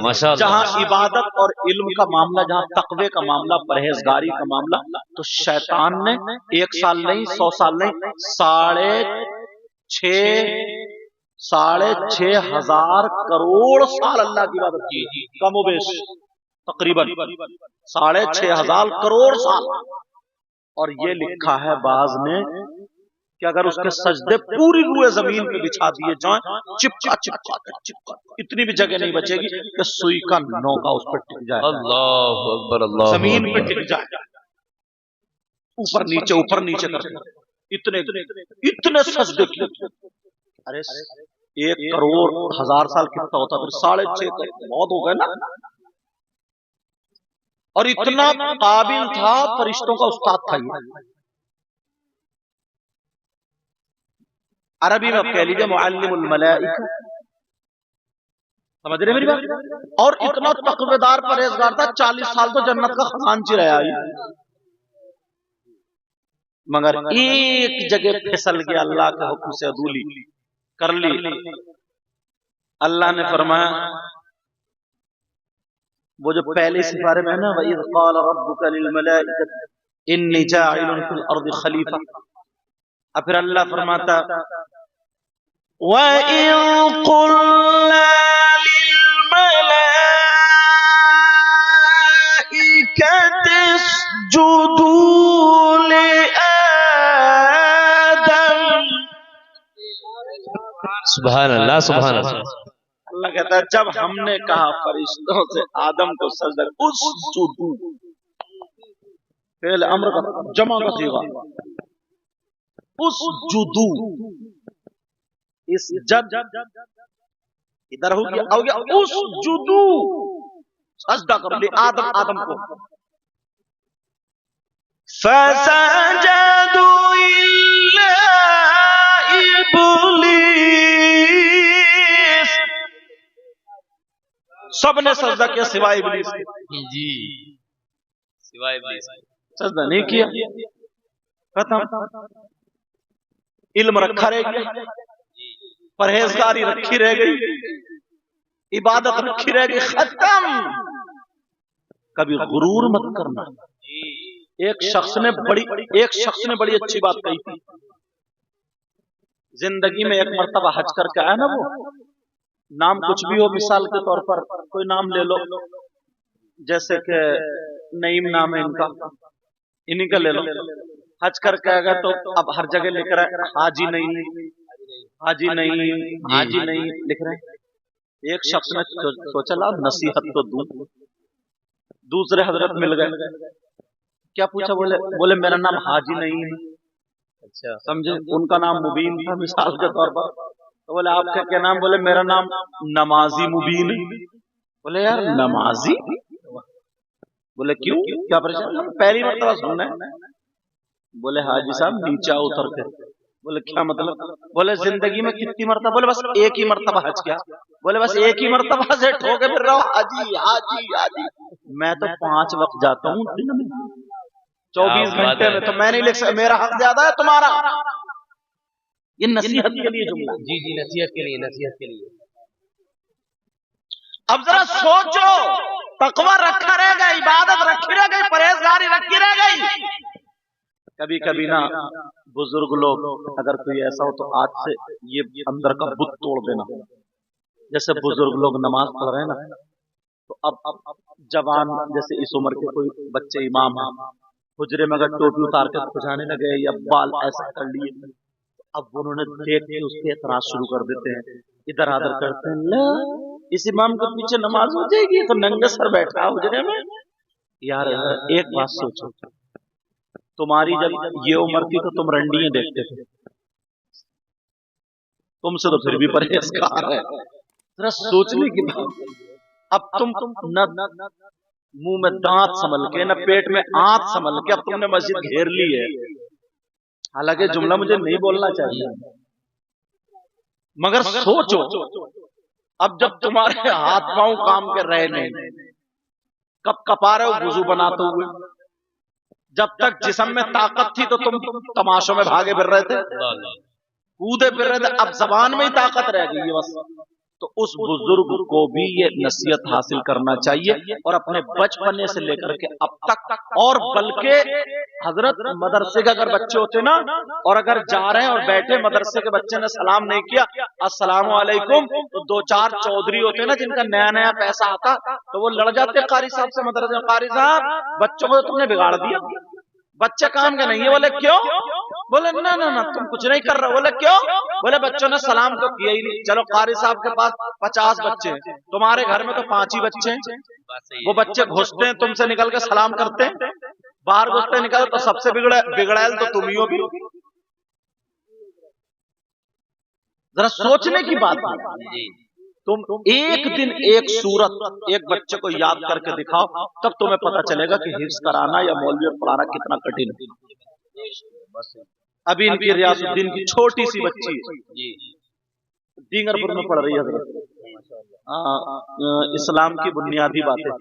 ماشاءاللہ جہاں عبادت اور علم کا معاملہ، جہاں تقوی کا معاملہ، پرہیزگاری کا معاملہ، تو شیطان نے 1 سال نہیں، 100 سال نہیں، 6,500 کروڑ سال اللہ کی عبادت کی، کم و بیش تقریباً 6,500 کروڑ سال۔ اور یہ لکھا ہے بعض نے کہ اگر اس کے سجدے پوری روئے زمین پہ بچھا دیے جائیں، چپکا چپکا چپکا، اتنی بھی جگہ نہیں بچے گی کہ سوئی کا نوکا اس پر ٹک جائے، اللہ اکبر، اللہ زمین پہ ٹک جائے، اوپر نیچے کرتے اتنے سجدے کیے۔ ارے 1 کروڑ 1,000 سال کتنا ہوتا؟ پھر 6.5 بہت ہو گئے نا۔ اور اتنا قابل تھا، فرشتوں کا استاد تھا یہ۔ عربی میں آپ کہہ لیجیے معلم الملائکہ، سمجھ رہے میری بات؟ اور اتنا تقوی دار پرہیزگار تھا، 40 سال تو جنت کا خزانچی رہا ہے، مگر ایک جگہ پھسل گیا، اللہ کے حکم سے عدولی کر لی۔ اللہ نے فرمایا، وہ جو پہلے سپارے میں ہے نا، وَإِذْ قَالَ رَبُّكَ لِلْمَلَائِكَةِ إِنِّي جَاعِلٌ فِي الْأَرْضِ خَلِيفَةً۔ اب پھر اللہ فرماتا وَإِذْ قُلْنَا لِلْمَلَائِكَةِ اسْجُدُوا لِآدَمَ۔ سبحان اللہ، سبحان اللہ۔ اللہ کہتا ہے جب ہم نے کہا فرشتوں سے آدم کو سجدہ، اسجدو، فعل امر کا جمع کا صیغہ، اسجدو، اس جد ادھر ہو گیا اسجدو، سجدہ کرو لے آدم کو۔ فسجدوا الا ابلیس، سب نے سجدہ کیا سوائے ابلیس کے۔ جی، سوائے ابلیس سجدہ نہیں کیا، ختم۔ علم رکھا رہ گیا، پرہیزگاری رکھی رہ گئی، عبادت رکھی رہ گئی، ختم۔ کبھی غرور مت کرنا۔ ایک شخص نے بڑی اچھی بات کہی تھی، زندگی میں ایک مرتبہ حج کر کے آیا نا، وہ نام کچھ بھی ہو، مثال کے طور پر کوئی نام لے لو، جیسے کہ نعیم نام ہے ان کا، انہی کا لے لو۔ حج کر کے آئے گا تو اب ہر جگہ لکھ رہا ہے حاجی نہیں، حاجی نہیں، حاجی نہیں لکھ رہے ہیں۔ ایک شخص نے سوچا لا نصیحت تو دوں، دوسرے حضرت مل گئے، کیا پوچھا؟ بولے میرا نام حاجی نہیں ہے۔ اچھا سمجھے، ان کا نام مبین تھا مثال کے طور پر، تو بولے آپ کا کیا نام؟ بولے میرا نام نمازی مبین ہے۔ بولے یار نمازی؟ بولے کیوں، کیا پریشان؟ پہلی مرتبہ سننا ہے۔ بولے حاجی صاحب نیچا اتر کے۔ بولے کیا مطلب؟ بولے زندگی میں کتنی مرتبہ؟ بولے بس ایک ہی مرتبہ حج کیا۔ بولے بس ایک ہی مرتبہ سے ٹھوکے پھر رہا ہوں حاجی حاجی حاجی۔ میں تو 5 وقت جاتا ہوں دن میں، 24 گھنٹے میں، تو میں نہیں لکھ سکتا، میرا حق زیادہ ہے تمہارا۔ یہ نصیحت کے لیے جملہ۔ جی جی، نصیحت کے لیے، نصیحت کے لیے۔ اب ذرا سوچو، تقوی رکھا رہ گئی، عبادت رکھی رہ گئی، پرہیزگاری رکھی رہ گئی۔ کبھی کبھی نا بزرگ لوگ، اگر کوئی ایسا ہو تو آج سے یہ اندر کا بت توڑ دینا۔ جیسے بزرگ لوگ نماز پڑھ رہے ہیں نا، تو اب جوان جیسے اس عمر کے کوئی بچے امام ہیں، حجرے میں اگر ٹوپی اتار کے کھجانے لگے یا بال ایسا کر لیے، اب انہوں نے دیکھ کے اس کے اعتراض شروع کر دیتے ہیں، ادھر ادھر کرتے ہیں، لا اس امام کے پیچھے نماز ہو جائے گی، تو ننگے سر بیٹھا حجرے میں۔ یار ایک بات سوچو، تمہاری جب یہ عمر تھی تو تم رنڈیاں دیکھتے تھے، تم سے تو پھر بھی پرہیزگار ہے، ذرا سوچنے کی بات۔ اب تم نہ منہ میں دانت سنبھل کے، نہ پیٹ میں آنت سنبھل کے، اب تم نے مسجد گھیر لی ہے۔ حالانکہ جملہ مجھے نہیں بولنا چاہیے، مگر سوچو، اب جب تمہارے ہاتھ پاؤں کام کر رہے نہیں، کب کپا رہے ہو وضو بناتے ہوئے، جب تک جسم میں طاقت تھی تو تم تماشوں میں بھاگے پھر رہے تھے، کودے پھر رہے تھے، اب زبان میں ہی طاقت رہ گئی ہے بس، تو اس بزرگ کو بھی یہ نصیحت حاصل کرنا چاہیے، اور اپنے بچپنے سے لے کر کے اب تک، اور بلکہ حضرت مدرسے کے اگر بچے ہوتے نا، اور اگر جا رہے ہیں اور بیٹھے مدرسے کے بچے نے سلام نہیں کیا السلام علیکم، تو دو چار چودھری ہوتے نا جن کا نیا نیا پیسہ آتا، تو وہ لڑ جاتے قاری صاحب سے مدرسے میں، قاری صاحب بچوں کو تم نے بگاڑ دیا، بچے کام کے نہیں ہے۔ بولے کیوں؟ بولے نہ تم کچھ نہیں کر رہے۔ بولے کیوں؟ بولے بچوں نے سلام تو کیا ہی نہیں۔ چلو قاری صاحب کے پاس 50 بچے ہیں، تمہارے گھر میں تو 5 ہی بچے ہیں، وہ بچے گھستے ہیں تم سے نکل کے سلام کرتے ہیں، باہر گھستے نکل تو سب سے بگڑیل تو تم ہی ہو بھی۔ ذرا سوچنے کی بات ہے، تم ایک دن ایک سورت ایک بچے کو یاد کر کے دکھاؤ، تب تمہیں پتا چلے گا کہ حفظ کرانا یا مولوی پڑھانا کتنا کٹھن ہے۔ ابھی ان کی ریاض الدین کی چھوٹی سی بچی ہے، دینگر پور میں پڑھ رہی ہے حضرت، اسلام کی بنیادی باتیں،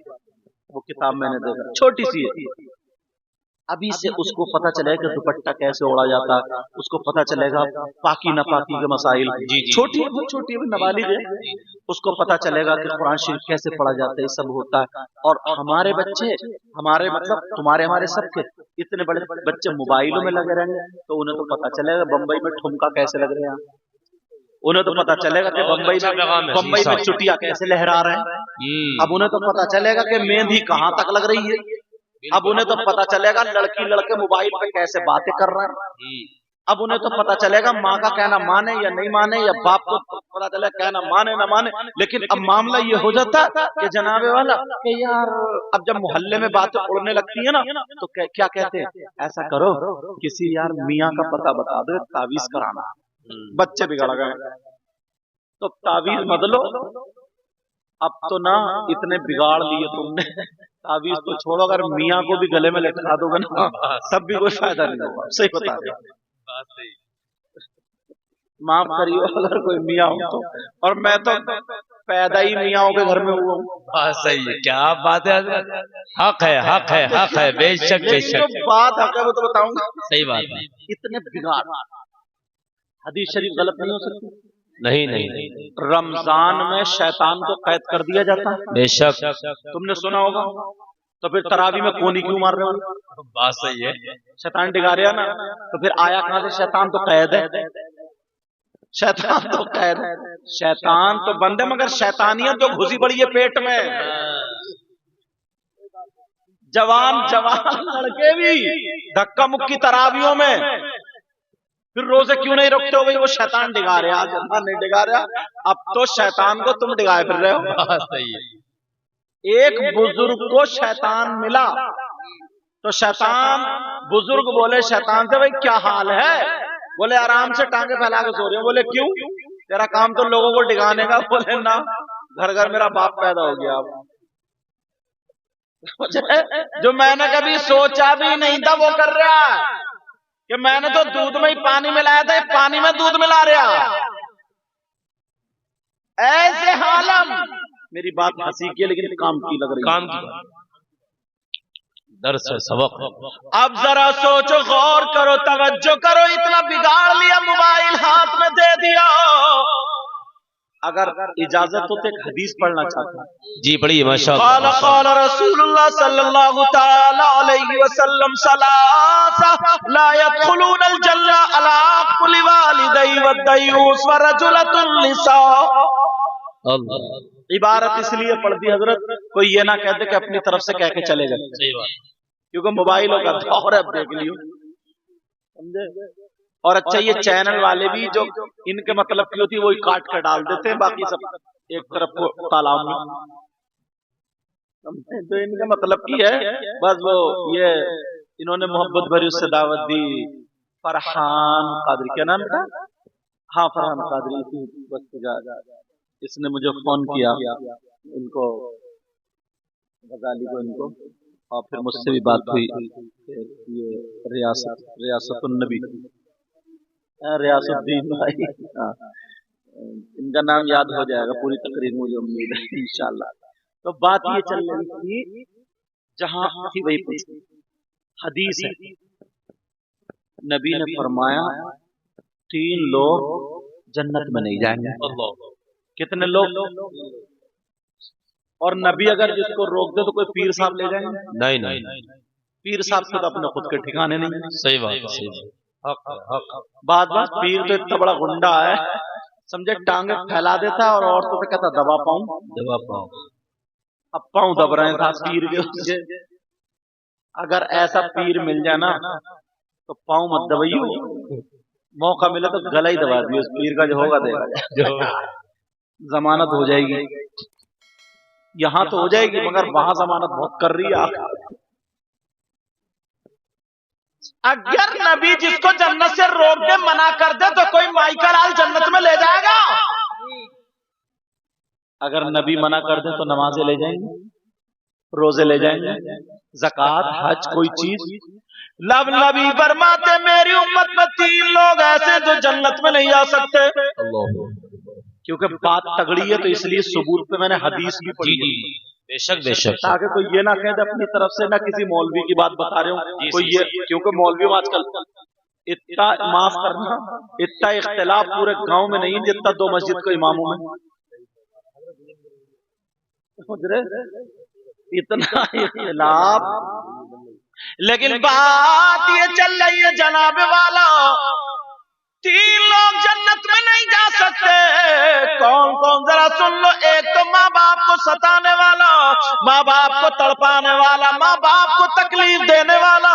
وہ کتاب میں نے دیکھا، چھوٹی سی ہے۔ ابھی سے اس کو پتا چلے گا کہ دوپٹہ کیسے اوڑا جاتا ہے، اس کو پتا چلے گا پاکی ناپاکی کے مسائل، چھوٹی چھوٹی نابالغ ہے، اس کو پتا چلے گا کہ قرآن شریف کیسے پڑھا جاتا ہے، یہ سب ہوتا ہے۔ اور ہمارے بچے، ہمارے مطلب تمہارے ہمارے سب کے اتنے بڑے بچے موبائلوں میں لگے رہیں گے، تو انہیں تو پتا چلے گا بمبئی میں ٹھمکا کیسے لگ رہے ہیں، انہیں تو پتا چلے گا کہ بمبئی میں چٹیا کیسے لہرا رہے ہیں، اب انہیں تو پتا چلے گا کہ مہندی کہاں تک لگ رہی ہے، اب انہیں تو پتا چلے گا لڑکی لڑکے موبائل پہ کیسے باتیں کر رہے ہیں، اب انہیں تو پتا چلے گا ماں کا کہنا مانے یا نہیں مانے، یا باپ کو پتا چلے گا کہنا مانے نہ مانے۔ لیکن اب معاملہ یہ ہو جاتا کہ جناب والا کہ یار اب جب محلے میں باتیں اڑنے لگتی ہیں نا، تو کیا کہتے ہیں، ایسا کرو کسی یار میاں کا پتہ بتا دو، تعویذ کرانا، بچے بگڑ گئے تو تعویذ بدلو۔ اب تو نا اتنے بگاڑ لیے تم نے، تعویذ تو چھوڑو، اگر میاں کو بھی گلے میں لٹکا دو گے نا تب بھی کوئی فائدہ نہیں ہوگا، صحیح بتا رہے، معاف کریو اگر کوئی میاں ہو تو، اور میں تو پیدا ہی میاں کے گھر میں ہوا ہوں۔ صحیح ہے، کیا بات ہے حضرت، حق ہے حق ہے حق ہے، بے شک بے شک، جو بات حق ہے وہ تو بتاؤں گا، صحیح بات ہے، اتنے بگاڑ۔ حدیث شریف غلط نہیں ہو سکتی، نہیں، رمضان میں شیطان کو قید کر دیا جاتا ہے، بے شک، تم نے سنا ہوگا، تو پھر تراویح میں کونی کیوں مار رہے ہو؟ بات صحیح ہے، شیطان ڈگا رہا نا، تو پھر آیا کہاں سے شیطان تو قید ہے، شیطان تو قید ہے، شیطان تو بندے، مگر شیطانیت جو گھسی پڑی ہے پیٹ میں، جوان لڑکے بھی دھکا مکی تراویحوں میں، پھر روزے کیوں نہیں رکھتے ہو؟ وہ شیطان ڈگا رہا، آج اللہ نہیں ڈگا رہا، اب تو شیطان کو تم ڈگائے پھر رہے ہو۔ بات صحیح ہے، ایک بزرگ کو شیطان ملا، تو شیطان بزرگ بولے شیطان سے، بھائی کیا حال ہے؟ بولے آرام سے ٹانگیں پھیلا کے سو رہے ہو۔ بولے کیوں؟ تیرا کام تو لوگوں کو ڈگانے کا۔ بولے نا، گھر گھر میرا باپ پیدا ہو گیا، جو میں نے کبھی سوچا بھی نہیں تھا وہ کر رہا ہے، کہ میں نے تو دودھ میں ہی پانی ملایا تھا، پانی میں دودھ ملا رہا، ایسے حالم۔ میری بات ہنسی کی لیکن کام کی لگ رہی، کام کی درس سبق۔ اب ذرا سوچو، غور کرو، توجہ کرو، اتنا بگاڑ لیا، موبائل ہاتھ میں دے دیا۔ اگر اجازت ہو تو ایک حدیث پڑھنا چاہتا ہوں، جی پڑھیے، ماشاءاللہ۔ قال رسول اللہ صلی اللہ تعالی علیہ وسلم ثلاثہ لا يدخلون الجنہ علی عقل والدی والدیوس ورجلۃ النساء۔ عبارت اس لیے پڑھ دی حضرت، کوئی یہ نہ کہتے کہ اپنی طرف سے کہہ کے چلے گئے، کیونکہ موبائلوں کا دور ہے، اب دیکھ لیو، سمجھے؟ اور اچھا یہ چینل والے بھی جو ان کے مطلب کی ہوتی ہے وہی کاٹ کر ڈال دیتے ہیں، باقی سب ایک طرف تالاب میں، تو ان کا مطلب کی ہے بس وہ یہ انہوں نے محبت بھری اس سے دعوت دی۔ فرحان قادری، کیا نام تھا؟ ہاں فرحان قادری، اس نے مجھے فون کیا، ان کو غزالی کو، ان کو، اور پھر مجھ سے بھی بات ہوئی، یہ ریاست النبی، ریاست الدین بھائی، ان کا نام یاد ہو جائے گا پوری تقریر، مجھے امید ہے انشاءاللہ۔ تو بات یہ چل رہی تھی، جہاں تھی وہی پوچھ، حدیث ہے، نبی نے فرمایا 3 لوگ جنت میں نہیں جائیں گے، कितने लोग, और नबी अगर जिसको रोक दे तो कोई पीर साहब ले जाएंगे? नहीं नहीं, पीर साहब से तो अपने खुद के ठिकाने नहीं। सही बात, सही बात। बात पीर तो इतना बड़ा गुंडा है, समझे, टांगे फैला देता है और औरतों से कहता दबा पाऊं, दबा पाऊं। अब पाऊं दब रहे था पीर के उससे। अगर ऐसा पीर मिल जाए ना तो पाऊं मत दबाइयो, मौका मिले तो गला ही दबा दियो, उस पीर का जो होगा देगा, जमानत हो जाएगी। यहां तो हो जाएगी मगर वहां जमानत बहुत कर रही है। अगर नबी जिसको जन्नत से रोक दे, मना कर दे, तो कोई माइका लाल जन्नत में ले जाएगा? अगर नबी मना कर दे तो नमाजें ले जाएंगे, रोजे ले जाएंगे, ज़कात, हज, कोई चीज। लब नबी फरमाते मेरी उम्मत में 3 लोग ऐसे जो जन्नत में नहीं आ सकते। क्योंकि बात तगड़ी है तो इसलिए सबूत पे मैंने हदीस भी पढ़ी। बेशक बेशक, ताकि कोई ये ना कहे अपनी तरफ से, ना किसी मौलवी की बात बता रहे हो कोई ये, क्योंकि मौलवी आजकल इतना, माफ करना, इतना इख्तिलाफ पूरे गांव में नहीं जितना 2 मस्जिद को इमामों में, इतना इख्तिलाफ। लेकिन बात ये चल रही है जनाब वाला, 3 लोग जन्नत में नहीं जा सकते। कौन कौन जरा सुन लो। एक तो माँ बाप को सताने वाला, माँ बाप को तड़पाने वाला, माँ बाप को तकलीफ देने वाला,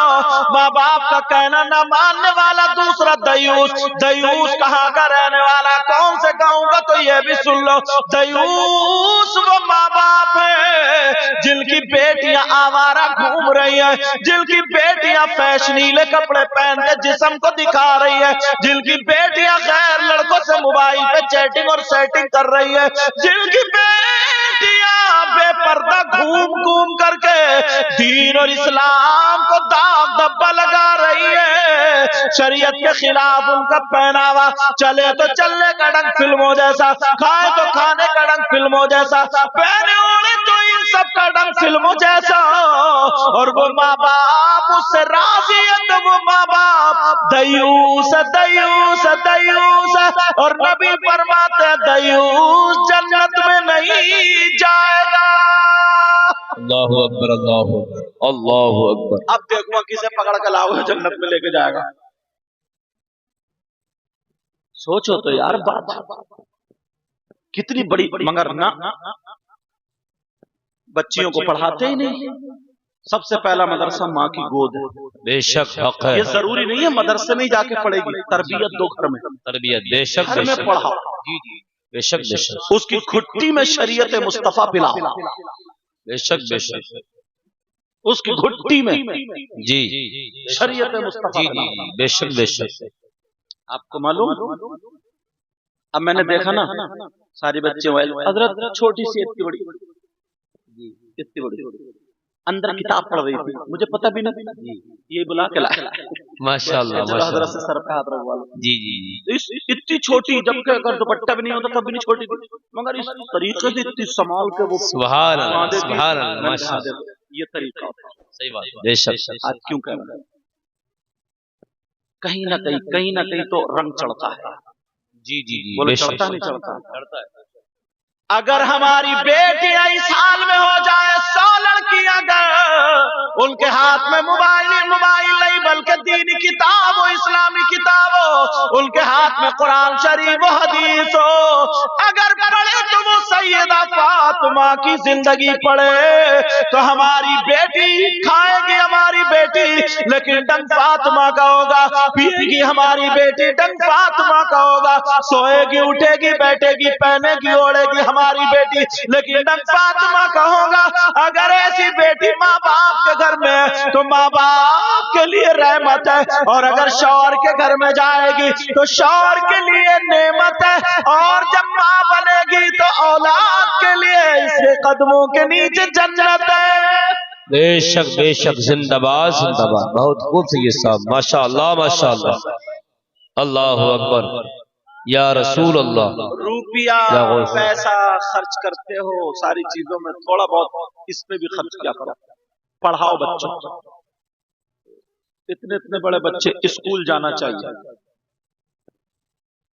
माँ बाप का कहना न मानने वाला। दूसरा दयूस। दयूस कहाँ का रहने वाला, कौन से गाँव का, तो ये भी सुन लो। दयूस वो माँ बाप है जिनकी बेटियां आवारा घूम रही है, जिनकी बेटियां फैशनीले कपड़े पहन के जिस्म को दिखा रही है, जिनकी बेटियां गैर लड़कों से मोबाइल पे चैटिंग और सेटिंग कर रही है, जिनकी बेटियां बेपर्दा घूम घूम करके दीन और इस्लाम को दाग धब्बा लगा रही है। शरीयत के खिलाफ उनका पहनावा, चले तो चलने का ढंग फिल्मों जैसा, खाए तो खाने का ढंग फिल्मों जैसा, पहने ओढ़े तो इन सब का ढंग फिल्मों जैसा। और वो माँ बाप उससे राजी है तो वो माँ बाप दयूस दयूस दयूस। और नबी फरमाते दयूस जन्नत में नहीं जाएगा। अल्लाहु अकबर, अल्लाहु अकबर, अल्लाहु अकबर। अब देखो किसे पकड़ के लाओ जन्नत में लेके जाएगा। सोचो तो यार बात कितनी बड़ी। मगर ना, बच्चियों को पढ़ाते ही नहीं। सबसे पहला मदरसा माँ की गोद है। बेशक हक है। ये जरूरी नहीं है मदरसे में ही जाके पढ़ेगी, तरबियत दो घर में, तरबियत बेशक घर में पढ़ाओ। बेशक बेशक, उसकी घुट्टी में शरीयत मुस्तफा पिलाओ। बेशक बेशक, उसकी घुट्टी में जी शरीयत मुस्तफा जी पिलाओ। जी, बेशक बेशक। आपको मालूम, अब मैंने देखा ना सारे बच्चे हजरत छोटी सी इतनी बड़ी अंदर किताब पढ़ रही थी, मुझे पता भी नहीं, ये बुला के लाया माशाअल्लाह माशाअल्लाह, हजरत से सर पे हाथ रखवा लो। जी जी जी, इतनी छोटी, जबकि अगर दुपट्टा भी नहीं होता तब भी नहीं छोटी थी, मगर इस तरीके से इतनी संभाल के वो सुभान अल्लाह, सुभान अल्लाह, माशाअल्लाह, ये तरीका होता है। सही बात, बेशक। आज क्यों कह रहे हैं, कहीं ना कहीं तो रंग चढ़ता है। जी जी जी, बोले बेशक चढ़ता नहीं चढ़ता? चढ़ता है। अगर हमारी बेटियां इस हाल में हो जाए, 100 लड़कियां अगर उनके हाथ में मोबाइल नहीं बल्कि दीनी किताब हो, इस्लामी किताब हो, उनके हाथ में कुरान शरीफ हो, हदीस हो, अगर पढ़े तो वो सैयदा फातिमा की जिंदगी पढ़े, तो हमारी बेटी खाएगी, हमारी बेटी लेकिन डंग फातिमा का होगा, पिएगी हमारी बेटी डंग फातिमा का होगा, सोएगी उठेगी बैठेगी पहनेगी ओढ़ेगी हमारी बेटी लेकिन डंग फातिमा का होगा। अगर ऐसी बेटी माँ बाप के घर में है तो माँ बाप के लिए रहमत है, और अगर शौहर के घर में जाएगी तो शौहर के लिए नेमत है, और जब माँ बनेगी तो औलाद के लिए इसके कदमों के नीचे जन्नत है। बेशक बेशक, जिंदाबाद जिंदाबाद, बहुत खूब सही साहब, माशाअल्लाह माशाअल्लाह, अल्लाहु अकबर, या रसूल अल्लाह। रुपया पैसा खर्च करते हो सारी चीजों में, थोड़ा बहुत इस पे भी खर्च किया करो, पढ़ाओ बच्चों को। इतने बड़े बच्चे स्कूल जाना चाहिए,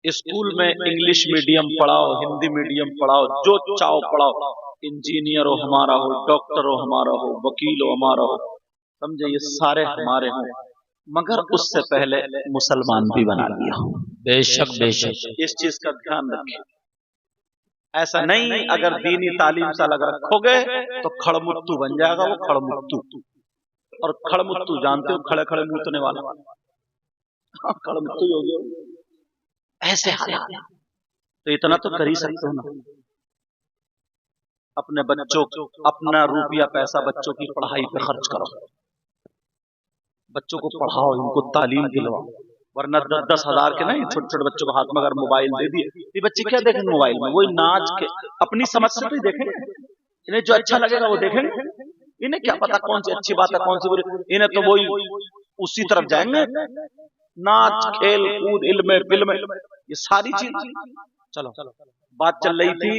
स्कूल में इंग्लिश मीडियम पढ़ाओ, हिंदी मीडियम पढ़ाओ, जो चाहो पढ़ाओ, इंजीनियर हो हमारा हो, डॉक्टर हो हमारा हो, वकील हो हमारा हो, समझे, ये सारे हमारे हों, मगर उससे पहले मुसलमान भी बना दिया। बेशक बेशक, इस चीज का ध्यान रखिए। ऐसा नहीं अगर दीनी तालीम से अलग रखोगे तो खड़मुत्तू बन जाएगा वो, खड़मुत्तू। और खड़मुत्तू जानते हो, खड़े खड़े मूतने वाला, खड़मुत्तू हो गया ऐसे हालात। तो इतना तो कर ही सकते हो ना, अपने बच्चों, अपना रुपया पैसा बच्चों की पढ़ाई पे खर्च करो, बच्चों को पढ़ाओ, इनको तालीम दिलवाओ। वरना 10,000 के नहीं, छोटे छोटे बच्चों को हाथ में अगर मोबाइल दे दिए, ये बच्चे क्या देखेंगे मोबाइल में? वही नाच के अपनी समझ से तो देखेंगे, इन्हें जो अच्छा लगेगा वो देखेंगे, इन्हें क्या पता कौन सी अच्छी बात है कौन सी बुरी, इन्हें तो वही उसी तरफ जाएंगे, नाच खेल कूद इल्म फिल्म ये सारी चीज। चलो बात चल रही थी,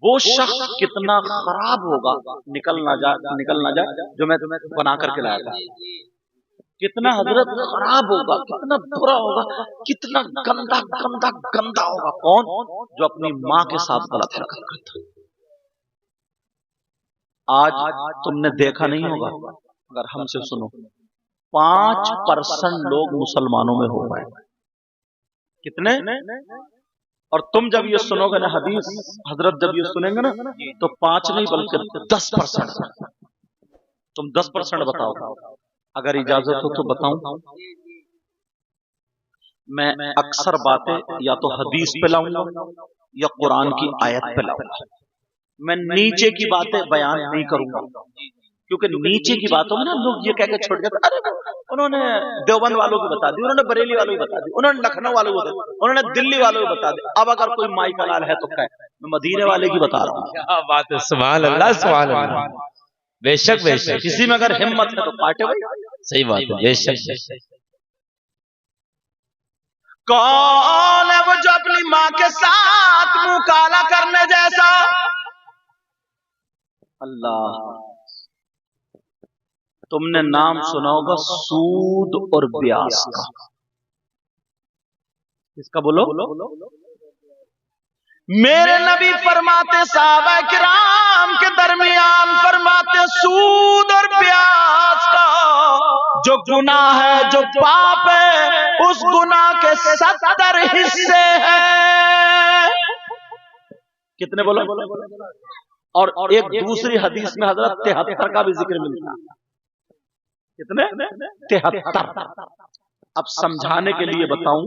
वो शख्स कितना खराब होगा, निकल ना जाए जो मैं तुम्हें बना करके लाया था, कितना हजरत खराब होगा, कितना बुरा होगा, कितना गंदा गंदा गंदा होगा। कौन? जो अपनी माँ के साथ गलत हरकत करता। आज तुमने देखा नहीं होगा, अगर हमसे सुनो, 5% लोग मुसलमानों में हो गए। कितने? और तुम जब ये सुनोगे ना हदीस, हजरत जब ये सुनेंगे ना, तो 5 नहीं बल्कि 10%। तुम 10% बताओ, अगर इजाजत हो तो बताऊं। मैं अक्सर बातें या तो हदीस पे लाऊंगा या कुरान की आयत पे लाऊंगा। मैं नीचे की बातें बयान नहीं करूंगा, क्योंकि नीचे की बातों में ना लोग ये कह के छोड़ गए, अरे उन्होंने देवबंद वालों की बता दी, उन्होंने बरेली वालों की बता दी, उन्होंने लखनऊ वालों की बता दी, उन्होंने दिल्ली वालों की बता दी। अब अगर कोई माई का लाल है तो क्या, मैं मदीने वाले की बता रहा हूँ। क्या बात है, सुभान अल्लाह सुभान अल्लाह। बेशक बेशक, किसी में अगर हिम्मत है तो काटे भाई, सही बात है, बेशक बेशक। कौन है वो जो अपनी माँ के साथ मुंह काला करने जैसा? अल्लाह, तुमने नाम सुना होगा सूद और ब्याज का। किसका बोलो? मेरे नबी फरमाते, साहबा किराम के दरमियान फरमाते, सूद और ब्याज का जो गुनाह है, जो पाप है, उस गुनाह के 70 हिस्से हैं। कितने बोलो? और एक दूसरी हदीस में हजरत 73 का भी जिक्र मिलता है। कितने? 73। अब समझाने के लिए बताऊं,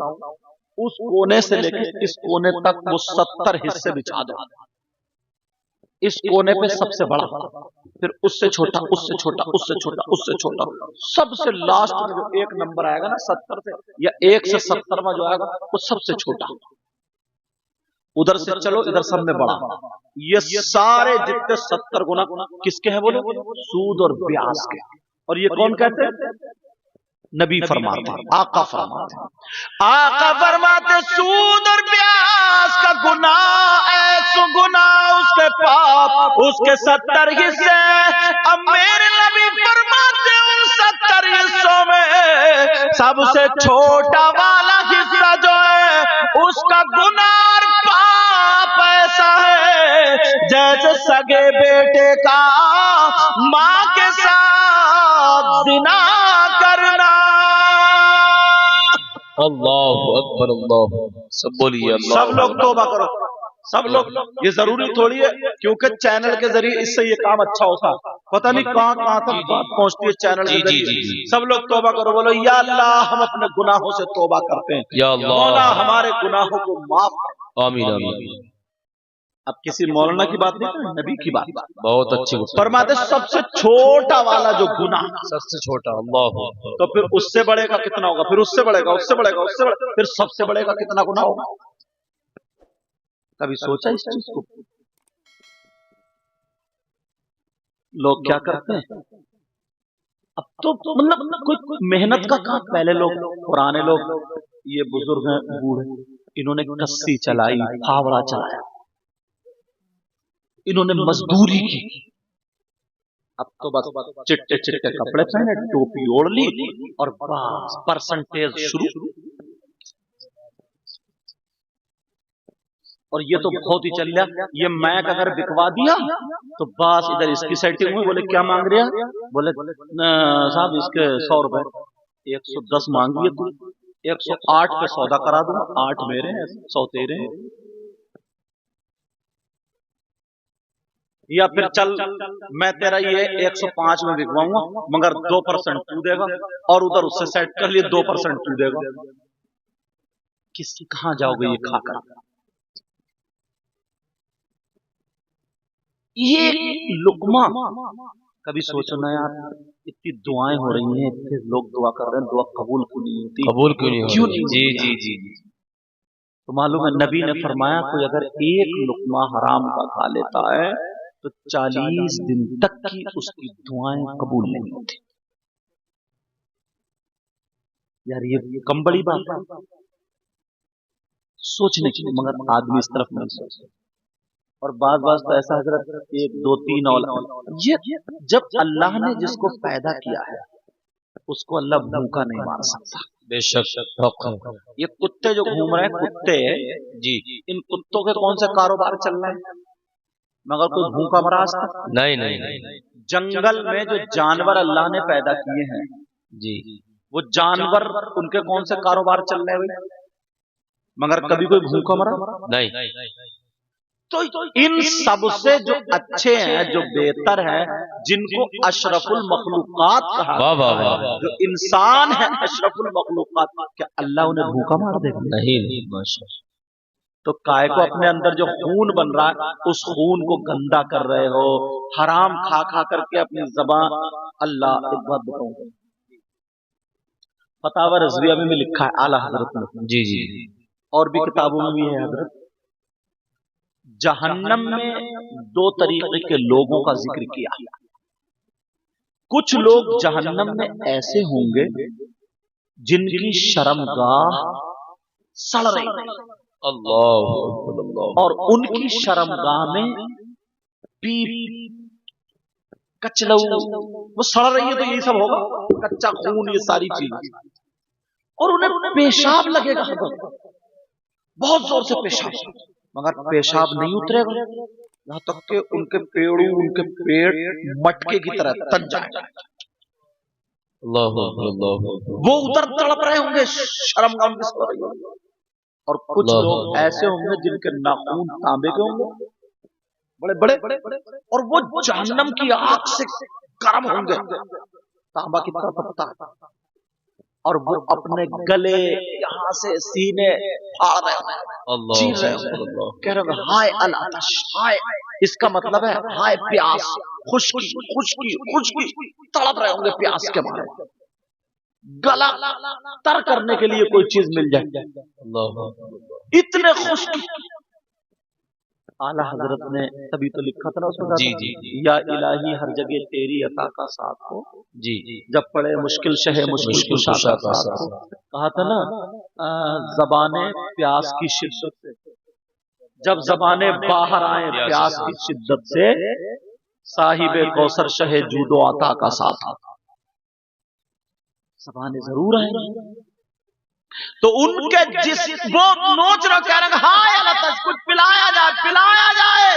उस कोने से लेकर इस कोने तक वो 70 हिस्से बिछा दो। इस कोने पे सबसे बड़ा, फिर उससे छोटा, उससे छोटा, उससे छोटा, उससे छोटा, सबसे लास्ट में जो एक नंबर आएगा ना 70 से या 1 से 70 में जो आएगा वो सबसे छोटा। उधर से चलो, इधर सब में बड़ा। ये सारे जितने 70 गुना किसके हैं बोलो? सूद और ब्याज के। और ये कौन कहते हैं? नबी फरमाते, आका फरमाते, आका फरमाते, सूद और ब्याज का गुनाह ऐसा गुनाह, उसके पाप, उसके 70 हिस्से। अब मेरे नबी फरमाते, उन 70 हिस्सों में सबसे छोटा वाला हिस्सा जो है, उसका गुनाह पाप ऐसा है जैसे सगे बेटे का मां के साथ जिना करना। अल्लाह अकबर, अल्लाह, सब बोलिए अल्लाह। सब लोग तौबा करो, सब लोग। ये जरूरी थोड़ी है क्योंकि चैनल के जरिए इससे ये काम अच्छा होता, पता नहीं कहां कहां तक बात पहुंचती है चैनल के जरिए। सब लोग तौबा करो, बोलो या अल्लाह, हम अपने गुनाहों से तौबा करते हैं, या अल्लाह, मौला हमारे गुनाहों को माफ कर। आमीन आमीन। अब किसी मौलाना की बात नहीं कर, नबी की बात। बहुत अच्छी फरमाते सबसे छोटा वाला जो गुनाह, सबसे छोटा, अल्लाह। तो फिर उससे बढ़ेगा कितना होगा, फिर उससे बढ़ेगा, उससे बढ़ेगा, उससे बढ़ेगा, फिर सबसे बढ़ेगा कितना गुनाह होगा? कभी सोचा इस चीज को? लोग क्या करते हैं, अब तो मतलब कोई मेहनत का काम। पहले लोग, पुराने लोग, ये बुजुर्ग हैं, बूढ़े, इन्होंने कस्सी चलाई, फावड़ा चलाया, इन्होंने मजदूरी की। अब तो बस चिट्टे चिट्टे कपड़े पहने, टोपी ओढ़ ली और बस परसेंटेज शुरू। اور یہ تو بہت ہی چل رہا، یہ میک اگر بکوا دیا تو بس ادھر اس کی سیٹنگ ہوئی، بولے کیا مانگ رہے ہیں؟ بولے صاحب اس کے 100 روپے، 110 مانگیے تو 108 پہ سودا کرا دوں، 8 میرے ہیں 100 تیرے ہیں۔ یا پھر چل میں تیرا یہ 105 میں بکواؤں گا مگر 2% تو دے گا، اور ادھر اس سے سیٹ کر لیے 2% تو دے گا۔ کہاں جاؤ گے یہ کھا کر؟ یہ لقمہ کبھی سوچو نا یار، اتنی دعائیں ہو رہی ہیں، اتنے لوگ دعا کر رہے ہیں، دعا قبول کیوں نہیں ہوتی؟ قبول کیوں نہیں ہوتی؟ جی جی جی تو معلوم ہے نبی نے فرمایا کوئی اگر ایک لقمہ حرام کا کھا لیتا ہے تو 40 دن تک کی اس کی دعائیں قبول نہیں ہوتی۔ یار یہ کم بڑی بات ہے سوچنے کی، مگر آدمی اس طرف نہیں سوچتا۔ اور بعض تو ایسا حضرت 1 2 3 اولاد، یہ جب اللہ نے جس کو پیدا کیا ہے اس کو اللہ بھوکا نہیں مار سکتا۔ بے شک۔ یہ کتے جو گھوم رہے ہیں کتے جی، ان کتوں کے کون سے کاروبار چل رہے ہیں؟ مگر کوئی بھوکا مرا سکتا؟ نہیں۔ جنگل میں جو جانور اللہ نے پیدا کیے ہیں جی، وہ جانور ان کے کون سے کاروبار چل رہے ہیں؟ مگر کبھی کوئی بھوکا مرا نہیں۔ تو ان سب سے جو اچھے ہیں، جو بہتر ہیں، جن کو اشرف المخلوقات کہا، جو انسان ہے اشرف المخلوقات، کیا اللہ انہیں بھوکا مار دے گا؟ نہیں۔ تو کائے کو اپنے اندر جو خون بن رہا ہے اس خون کو گندا کر رہے ہو، حرام کھا کر کے اپنی زبان۔ اللہ ایک بات بتاؤں، فتاوی رضویہ میں لکھا ہے اعلی حضرت نے، جی، اور بھی کتابوں میں بھی ہے حضرت، جہنم میں 2 طریقے کے لوگوں کا ذکر کیا۔ کچھ لوگ جہنم میں ایسے ہوں گے جن کی شرمگاہ سڑ رہی ہے، اللہ، اور ان کی شرمگاہ میں پیپ کچلو وہ سڑ رہی ہے، تو یہی سب ہوگا، کچا خون، یہ ساری چیزیں، اور انہیں پیشاب لگے گا، بہت زور سے پیشاب، مگر پیشاب نہیں اترے گا، یہاں تک کہ ان کے پیڑوں، ان کے پیٹ مٹکے کی طرح تن جائے گا، اللہ، وہ ادھر تڑپ رہے ہوں گے، شرمگاہ میں سو رہی ہوں گے۔ اور کچھ لوگ ایسے ہوں گے جن کے ناخون تانبے کے ہوں گے، بڑے بڑے، اور وہ جہنم کی آگ سے گرم ہوں گے، تانبا کی طرح تپتا ہے، اور وہ اپنے گلے یہاں سے سینے پھاڑ رہے ہیں، چیر رہے ہیں، کہہ رہے ہیں ہائے العطش، ہائے، اس کا مطلب ہے ہائے پیاس، خشکی، تڑپ رہے ہوں گے پیاس کے مارے، گلا تر کرنے کے لیے کوئی چیز مل جائے، اتنے خشکی۔ اعلی حضرت نے تبھی تو لکھا تھا نا اس میں، جی، یا الہی ہر جگہ تیری عطا کا ساتھ ہو، جی، جب پڑے مشکل شہ مشکل کشا کا ساتھ ہو، کہا تھا نا زبانیں پیاس کی شدت سے، جب زبانیں باہر آئیں پیاس کی شدت سے، صاحب کوثر شہ جود و عطا کا ساتھ ہو، زبانیں ضرور آئیں، تو ان کے جس وہ نوچ رہا، کہہ رہے ہیں ہائے اللہ تجھ کچھ پلایا جائے،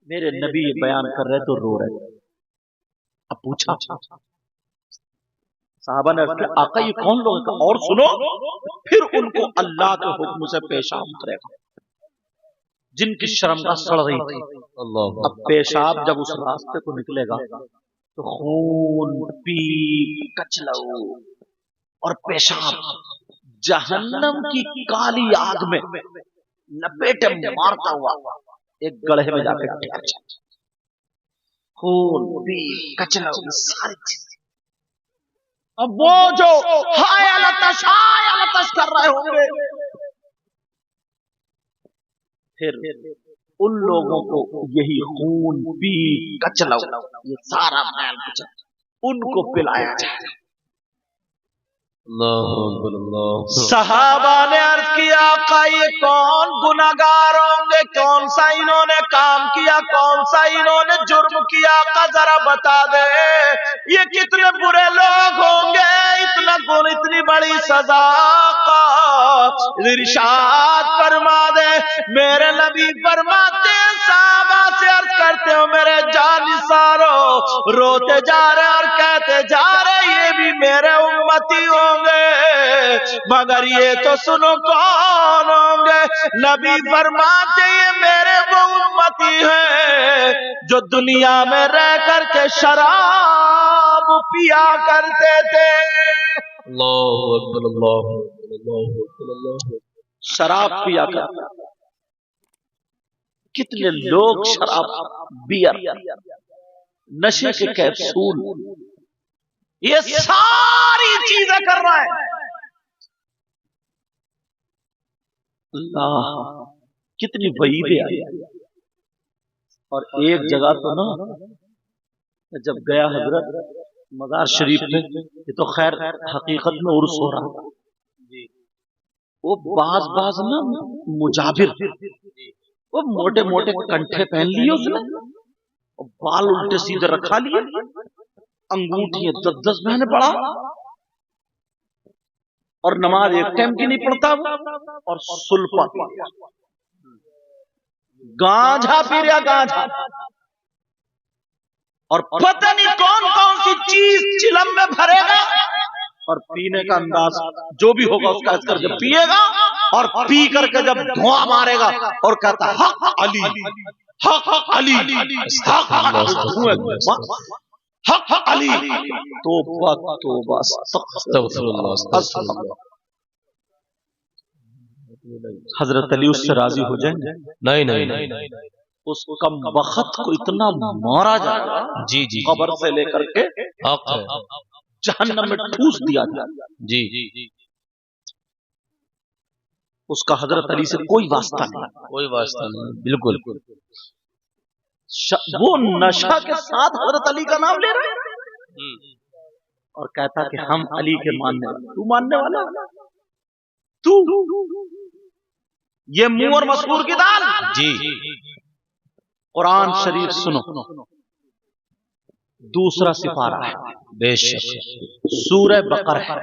میرے نبی یہ بیان کر رہے تو رو رہے۔ اب پوچھا صحابہ نے کہ آقا یہ کون لوگ ہیں؟ اور سنو، پھر ان کو اللہ کے حکم سے پیشاب اترے گا جن کی شرمگاہ سڑ رہی تھی۔ اب پیشاب جب اس راستے کو نکلے گا تو خون، پیپ، کچلو اور پیشاب جہنم کی کالی آگ میں لپیٹے مارتا ہوا ایک گڑھے میں جا کے ٹھہر جائے، خون، پیپ، کچلو، ساری چیزیں۔ اب وہ جو ہائے التش کر رہے ہوں گے، پھر ان لوگوں کو یہی خون، پیپ، کچلو، یہ سارا میل کچل ان کو پلایا جائے، सहाबा ने अर्ज किया आका ये कौन गुनाहगार होंगे, कौन सा इन्होंने काम किया, कौन सा इन्होंने जुर्म किया, आका जरा बता दे ये कितने बुरे लोग होंगे, इतना गुन, इतनी बड़ी सजा। इरशाद फरमा दे, मेरे नबी फरमाते हैं सहाबा से अर्ज करते हो मेरे जानिसारो, रोते जा रहे और कहते जा रहे ये भी मेरे उम्मती होंगे, मगर ये तो सुनो कौन होंगे। नबी फरमाते ये मेरे वो उम्मती हैं जो दुनिया में रह करके शराब पिया करते थे। अल्लाहु अकबर, अल्लाहु अकबर, अल्लाहु अकबर, अल्लाहु अकबर। शराब पिया करते, कितने लोग शराब, बियर, नशे के कैप्सूल, ये सारी चीजें कर रहा है। अल्लाह कितनी वईदें आई। और एक जगह तो ना जब गया हजरत मजार शरीफ में, ये तो खैर हकीकत में उर्स हो रहा था, वो बाज ना मुजाबिर, वो मोटे मोटे कंठे पहन लिए उसने, और बाल उल्टे सीधे रखा लिए, अंगूठी 10-10 महीने पड़ा, और नमाज एक टाइम की नहीं पढ़ता वो, और सुल्फा पी रहा, गांजा पी रहा, गांजा, और पता नहीं कौन कौन सी चीज चिलम में भरेगा, और पीने का अंदाज जो भी होगा उसका इस करके पिएगा, और पी करके जब धुआं मारेगा और कहता हक अली, हक अली, हक अली, तौबा हजरत अली उससे राजी हो जाएंगे? नहीं नहीं नहीं, उस कम वक्त को इतना मारा जाएगा, जी जी, कब्र से लेकर के जहन्नम में ठूस दिया जाएगा, जी। उसका हजरत अली से कोई वास्ता नहीं, कोई वास्ता नहीं, बिल्कुल। वो नशा के साथ हजरत अली का नाम ले रहे हैं और कहता कि हम अली के मानने वाले। तू मानने वाला, तू ये मुंह और मसूर की दाल, जी। कुरान शरीफ सुनो, दूसरा सिपारा है, बेशक सूरह बकर है।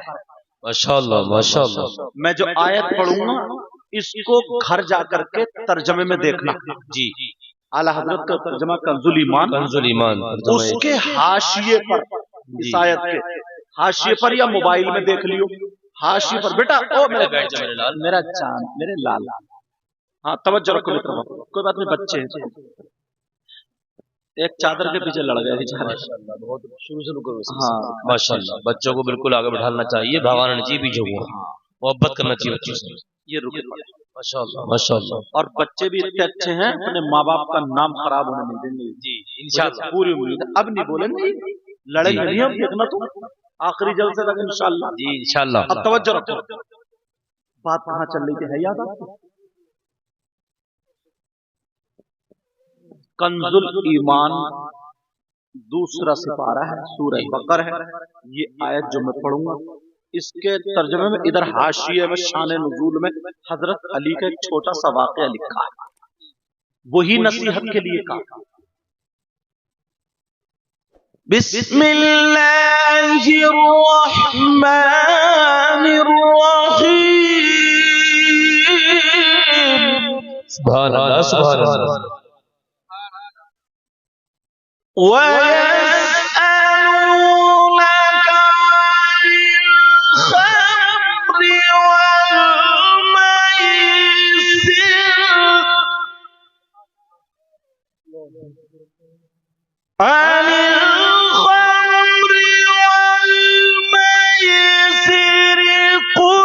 माशाअल्लाह माशाअल्लाह। मैं जो आयत पढ़ूंगा इसको घर जाकर के तर्जमे में देखना, जी। आला हजरत का तर्जमा कंजुल ईमान, उसके हाशिए पर, इस आयत के हाशिए पर या मोबाइल में देख लियो, हाशिए पर बेटा, ओ मेरे बैठ जा, मेरे लाल, मेरा चांद, मेरे लाल, हाँ तवज्जो रखो मित्रों, कोई बात नहीं, बच्चे हैं, एक चादर के पीछे लड़ गए बेचारे, बहुत शुरू से रुको। हाँ माशाअल्लाह, बच्चों को बिल्कुल आगे बढ़ाना चाहिए, भगवान ने जी भी जो मोहब्बत करना चाहिए बच्चों से, ये रुके माशाअल्लाह माशाअल्लाह। और बच्चे भी इतने अच्छे हैं, अपने माँ बाप का नाम खराब होने नहीं देंगे, जी इंशाअल्लाह, पूरी उम्मीद। अब नहीं बोलेंगे, लड़ेंगे नहीं, अब देखना तुम आखिरी जलसे तक इंशाअल्लाह, जी इंशाअल्लाह। अब तवज्जो रखो, बात कहाँ चल रही थी, है याद आपको? कंजुल ईमान दूसरा सिपारा है, सूरह बकर है। ये आयत जो मैं पढ़ूंगा इसके तर्जुमे में इधर हाशिये में शान नुज़ूल में हजरत अली का एक छोटा सा वाक़या लिखा है, वही नसीहत के लिए कहा। बिस्मिल्लाहिर्रहमानिर्रहीम। सुभान अल्लाह सुभान अल्लाह। وَيَسْأَلُونَكَ عَنِ الْخَمْرِ وَالْمَيْسِرِ قُلْ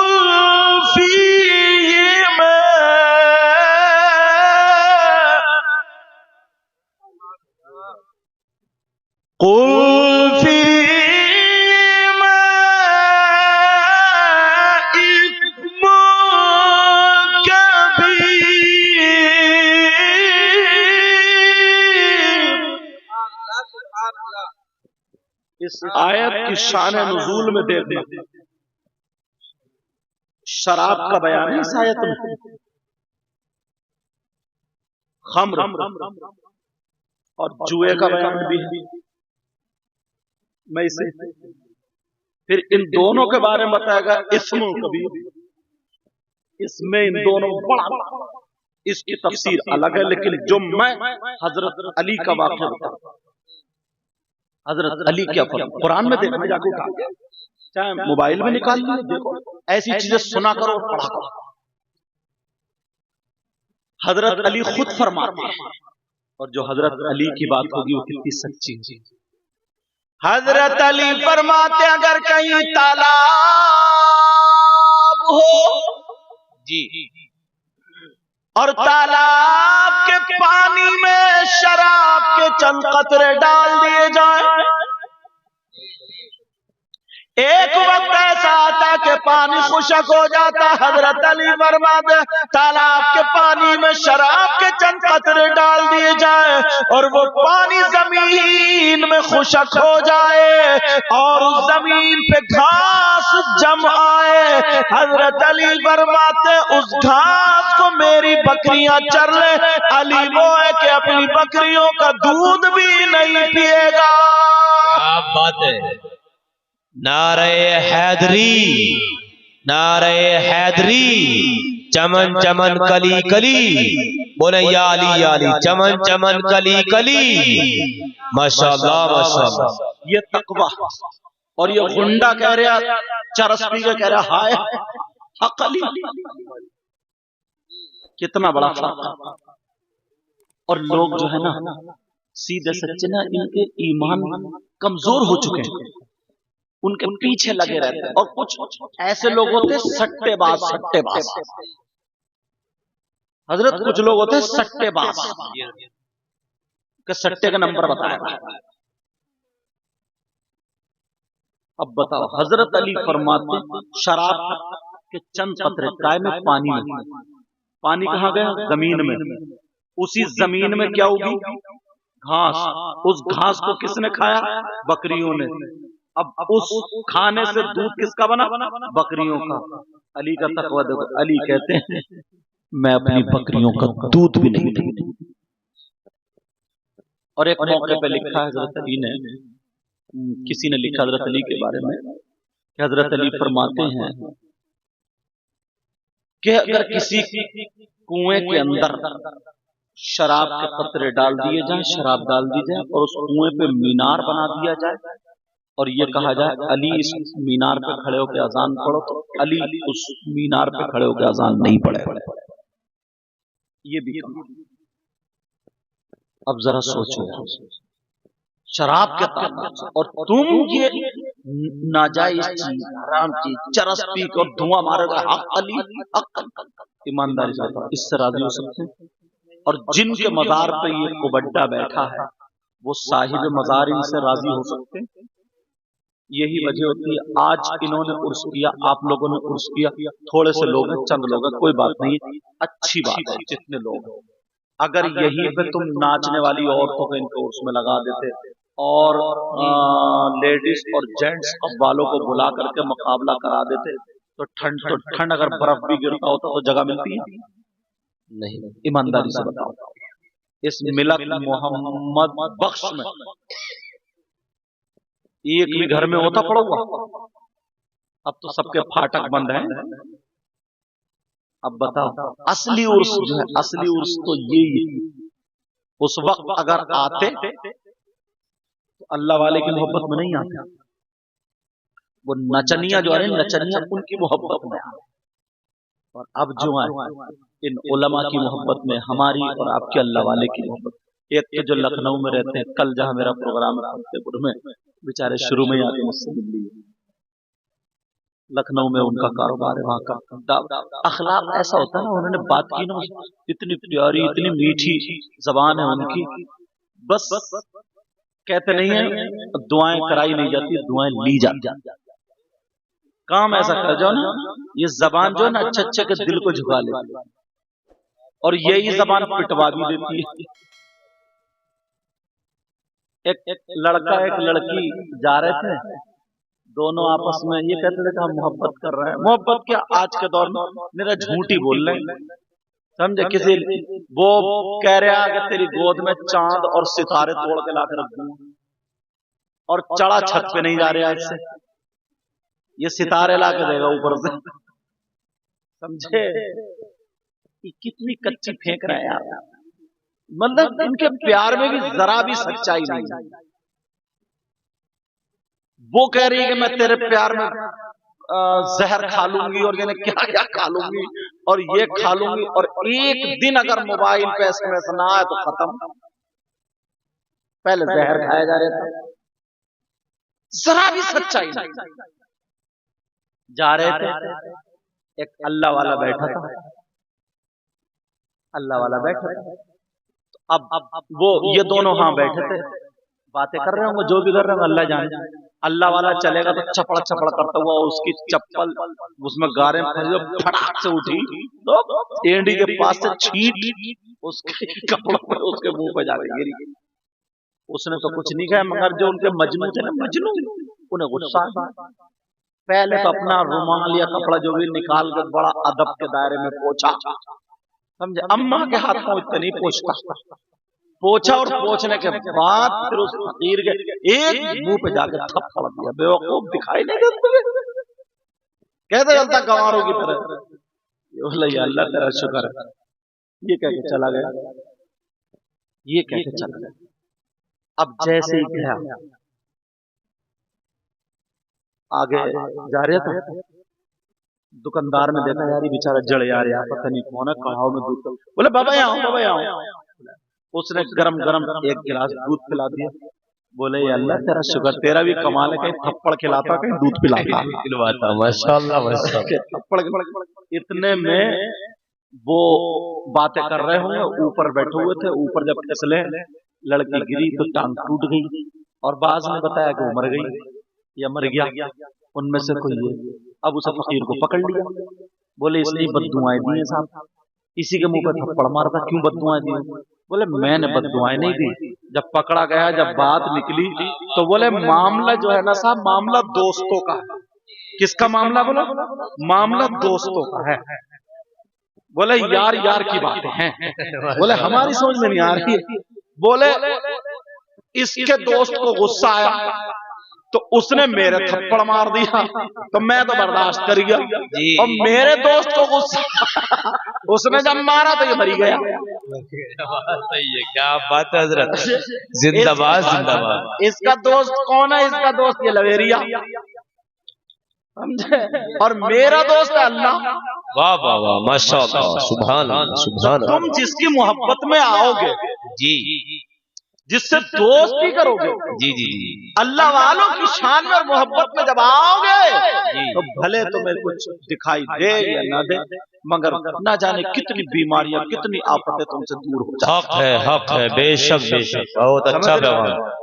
فِيهِمَا إثم كبير। इस आयत की शान नुज़ूल में देखना, शराब का बयान है इस आयत में, खम्र और जुए का बयान भी है। मैं इसे फिर इन दोनों के बारे में बताएगा इस्म कभी, इसमें इन दोनों बड़ा इसकी तफसीर अलग है, लेकिन जो मैं हजरत अली का वाक़या बताऊं, हजरत अली क्या फरमाया कुरान में देखने जाके उठा, चाहे मोबाइल में निकाल लीजिए, देखो ऐसी चीजें सुना करो और पढ़ा करो। हजरत अली खुद फरमाते हैं, और जो हजरत अली की बात होगी वो कितनी सच्ची है। हजरत अली फरमाते अगर कहीं तालाब हो जी और तालाब के पानी में शराब के चंद कतरे डाल दिए जाए, एक वक्त ऐसा आता कि पानी खुशक हो जाता, हजरत अली फरमाते तालाब के पानी में शराब के चंद कतरे डाल दिए जाए और वो पानी जमीन में खुशक हो जाए और उस जमीन पे घास जम आए, हजरत अली फरमाते उस घास को मेरी बकरियां चर ले। अली वो है कि अपनी बकरियों का दूध भी नहीं पिएगा। क्या बात है, नारे हैदरी, नारे हैदरी, चमन चमन कली कली, बोले या अली, चमन चमन कली कली, माशाअल्लाह माशाअल्लाह। ये तकवा और ये गुंडा कह रहा, चरस पी के कह रहा हाय हक अली, कितना बड़ा फर्क। और लोग जो है ना सीधे सच्चे ना, इनके ईमान कमजोर हो चुके हैं, उनके पीछे लगे रहते हैं। और कुछ ऐसे लोग होते हैं सट्टेबाज, सट्टेबाज हजरत, कुछ लोग होते हैं सट्टेबाज के सट्टे का नंबर बताया। अब बताओ, हजरत अली फरमाते शराब के चंद कतरे काय में पानी में, पानी कहाँ गया? जमीन में। उसी जमीन में क्या होगी? घास। उस घास को किसने खाया? बकरियों ने। अब उस खाने से दूध किसका बना? बकरियों का। अली का तकवा देखो, अली कहते हैं मैं अपनी बकरियों का दूध भी नहीं पीता। और एक मौके पे लिखा है हजरत अली ने, किसी ने लिखा हजरत अली के बारे में कि हजरत अली फरमाते हैं कि अगर किसी कुएं के अंदर शराब के कतरे डाल दिए जाए, शराब डाल दी जाए और उस कुएं पे मीनार बना दिया जाए और ये कहा जाए अली इस मीनार पे खड़े होकर अजान पढ़ो, तो अली उस मीनार पे खड़े होकर अजान नहीं पढ़े। ये भी अब जरा सोचो, शराब के ताल्लुक से, और तुम ये नाजायज चीज, हराम चीज, चरस पी और धुआं मारेगा हक अली, ईमानदारी से इससे राजी हो सकते हैं? और जिनके मजार पे ये कुबड्डा बैठा है वो साहिब मजार इनसे राजी हो सकते हैं? यही वजह होती है। आज इन्होंने उर्स किया, आप लोगों ने उर्स किया, थोड़े से लोग हैं, चंद लोग हैं, कोई बात नहीं, अच्छी बात है जितने लोग हैं। अगर यहीं पे तुम नाचने वाली औरतों को इनके उर्स में लगा देते और लेडीज और जेंट्स वालों को बुला करके मुकाबला करा देते तो ठंड अगर बर्फ भी गिरता होता तो जगह मिलती है? नहीं। ईमानदारी से बताओ, इस मिलत मोहम्मद बख्श में एक भी घर में होता पड़ा हुआ? अब तो सबके फाटक बंद हैं। अब बताओ, असली उर्स जो है, असली उर्स तो यही है। उस वक्त अगर आते तो अल्लाह वाले की मोहब्बत में नहीं आते, वो नचनिया जो है, नचनिया उनकी मोहब्बत में आते। और अब जो है इन उलमा की मोहब्बत में, हमारी और आपके अल्लाह वाले की मोहब्बत। एक तो जो लखनऊ में रहते हैं, कल जहां मेरा प्रोग्राम है फतेहपुर में, बेचारे शुरू में आके मुझसे मिल लिए। लखनऊ में उनका कारोबार है, वहां का अखलाक ऐसा होता है ना, उन्होंने बात की ना, इतनी प्यारी, इतनी मीठी जबान है उनकी, बस कहते नहीं है दुआएं कराई नहीं जाती, दुआएं ली जाती। काम ऐसा कर जाओ ना, ये जबान जो है ना अच्छे अच्छे के दिल को झुका लेती है और यही जबान पिटवा भी देती है। एक लड़का एक लड़की जा रहे थे, दोनों आपस में ये कहते थे कि हम मोहब्बत कर रहे हैं। मोहब्बत क्या, आज के दौर में मेरा झूठ ही बोल रहे हैं, समझे। किसी वो कह रहा है कि तेरी गोद में चांद और सितारे तोड़ के लाकर रख दूंगा, और चढ़ा छत पे नहीं जा रहा इससे, ये सितारे ला के देगा ऊपर से, समझे। ये कितनी कच्ची फेंक रहे हैं यार, मतलब इनके प्यार में भी जरा भी सच्चाई नहीं है। वो कह रही है कि मैं तेरे प्यार में जहर खा लूंगी और यानी क्या क्या खा लूंगी और ये खा लूंगी, और एक दिन अगर मोबाइल पे SMS ना आए तो खत्म। पहले जहर खाया जा रहा था, जरा भी सच्चाई नहीं। जा रहे थे, एक अल्लाह वाला बैठा था, अल्लाह वाला बैठा था। अब वो ये दोनों हाँ बैठे थे, बातें कर रहे होंगे, जो भी कर रहे होंगे अल्लाह जाने। अल्लाह वाला चलेगा तो चपड़ चपड़ करता हुआ उसकी चप्पल उसमें गारे फटाक से उठी तो एंडी के पास से छीट उसके कपड़ों पर उसके मुंह पे जाके गिरी। उसने तो कुछ नहीं कहा, मगर जो उनके मजनू थे ना, मजनू, उन्हें गुस्सा आ गया। पहले तो अपना रुमाल या कपड़ा जो भी निकाल कर बड़ा अदब के दायरे में पोंछा, समझे। अम्मा के हाथ में इतने नहीं पोंछता, पोछा और पोछने के बाद फिर उस फकीर के एक मुंह पे जाकर थप्पड़ दिया। बेवकूफ, दिखाई नहीं देते, कैसे चलता गंवारों की तरह। बोला या अल्लाह तेरा शुक्र है, ये कह के चला गया, ये कह के चला गया। अब जैसे ही गया आगे जा रहा था, दुकानदार ने देखा यार ये बेचारा जड़ यार, पता नहीं कौन है, कढ़ाव में दूध। बोले बाबा यहाँ आओ, बाबा यहाँ आओ। उसने गरम गरम एक गिलास दूध पिला दिया। बोले ये अल्लाह तेरा शुक्र, तेरा भी कमाल है, कहीं थप्पड़ खिलाता कहीं दूध पिलाता। माशाअल्लाह माशाअल्लाह। थप्पड़ इतने में वो बातें कर रहे होंगे, ऊपर बैठे हुए थे। ऊपर जब फिसले लड़की गिरी तो टांग टूट गई, और बाज ने बताया कि वो मर गई या मर गया, उनमें से कोई है। अब उस फकीर को पकड़ लिया, बोले इसने बद्दुआएं दी हैं साहब, इसी के मुंह पे थप्पड़ मारता, क्यों बद्दुआएं दी? बोले मैंने बद्दुआएं नहीं दी। जब पकड़ा गया, जब बात निकली तो बोले मामला जो है ना साहब, मामला दोस्तों का। किसका मामला? बोला मामला दोस्तों का है। बोले यार यार की बातें हैं। बोले हमारी समझ में नहीं आ रही। बोले इसके दोस्त को गुस्सा आया तो उसने मेरे थप्पड़ मार दिया, तो मैं तो बर्दाश्त कर गया, और मेरे दोस्त को गुस्सा उसने जब मारा तो ये मरी गया। सही है, क्या बात है हजरत, जिंदाबाद जिंदाबाद। इसका दोस्त कौन है? इसका दोस्त ये लवेरिया, समझे, और मेरा दोस्त है अल्लाह। वाह वाह वाह, माशाअल्लाह, सुभान अल्लाह सुभान अल्लाह। तुम जिसकी मोहब्बत में आओगे जी, जिससे दोस्ती करोगे, जी जी जी, अल्लाह वालों की शान में और मोहब्बत में जब आओगे तो भले तुम्हें कुछ दिखाई दे या ना दे, मगर ना जाने कितनी बीमारियां, कितनी आफतें तुमसे दूर हो जाए। हक है, बेशक बेशक, बहुत अच्छा व्यवहार।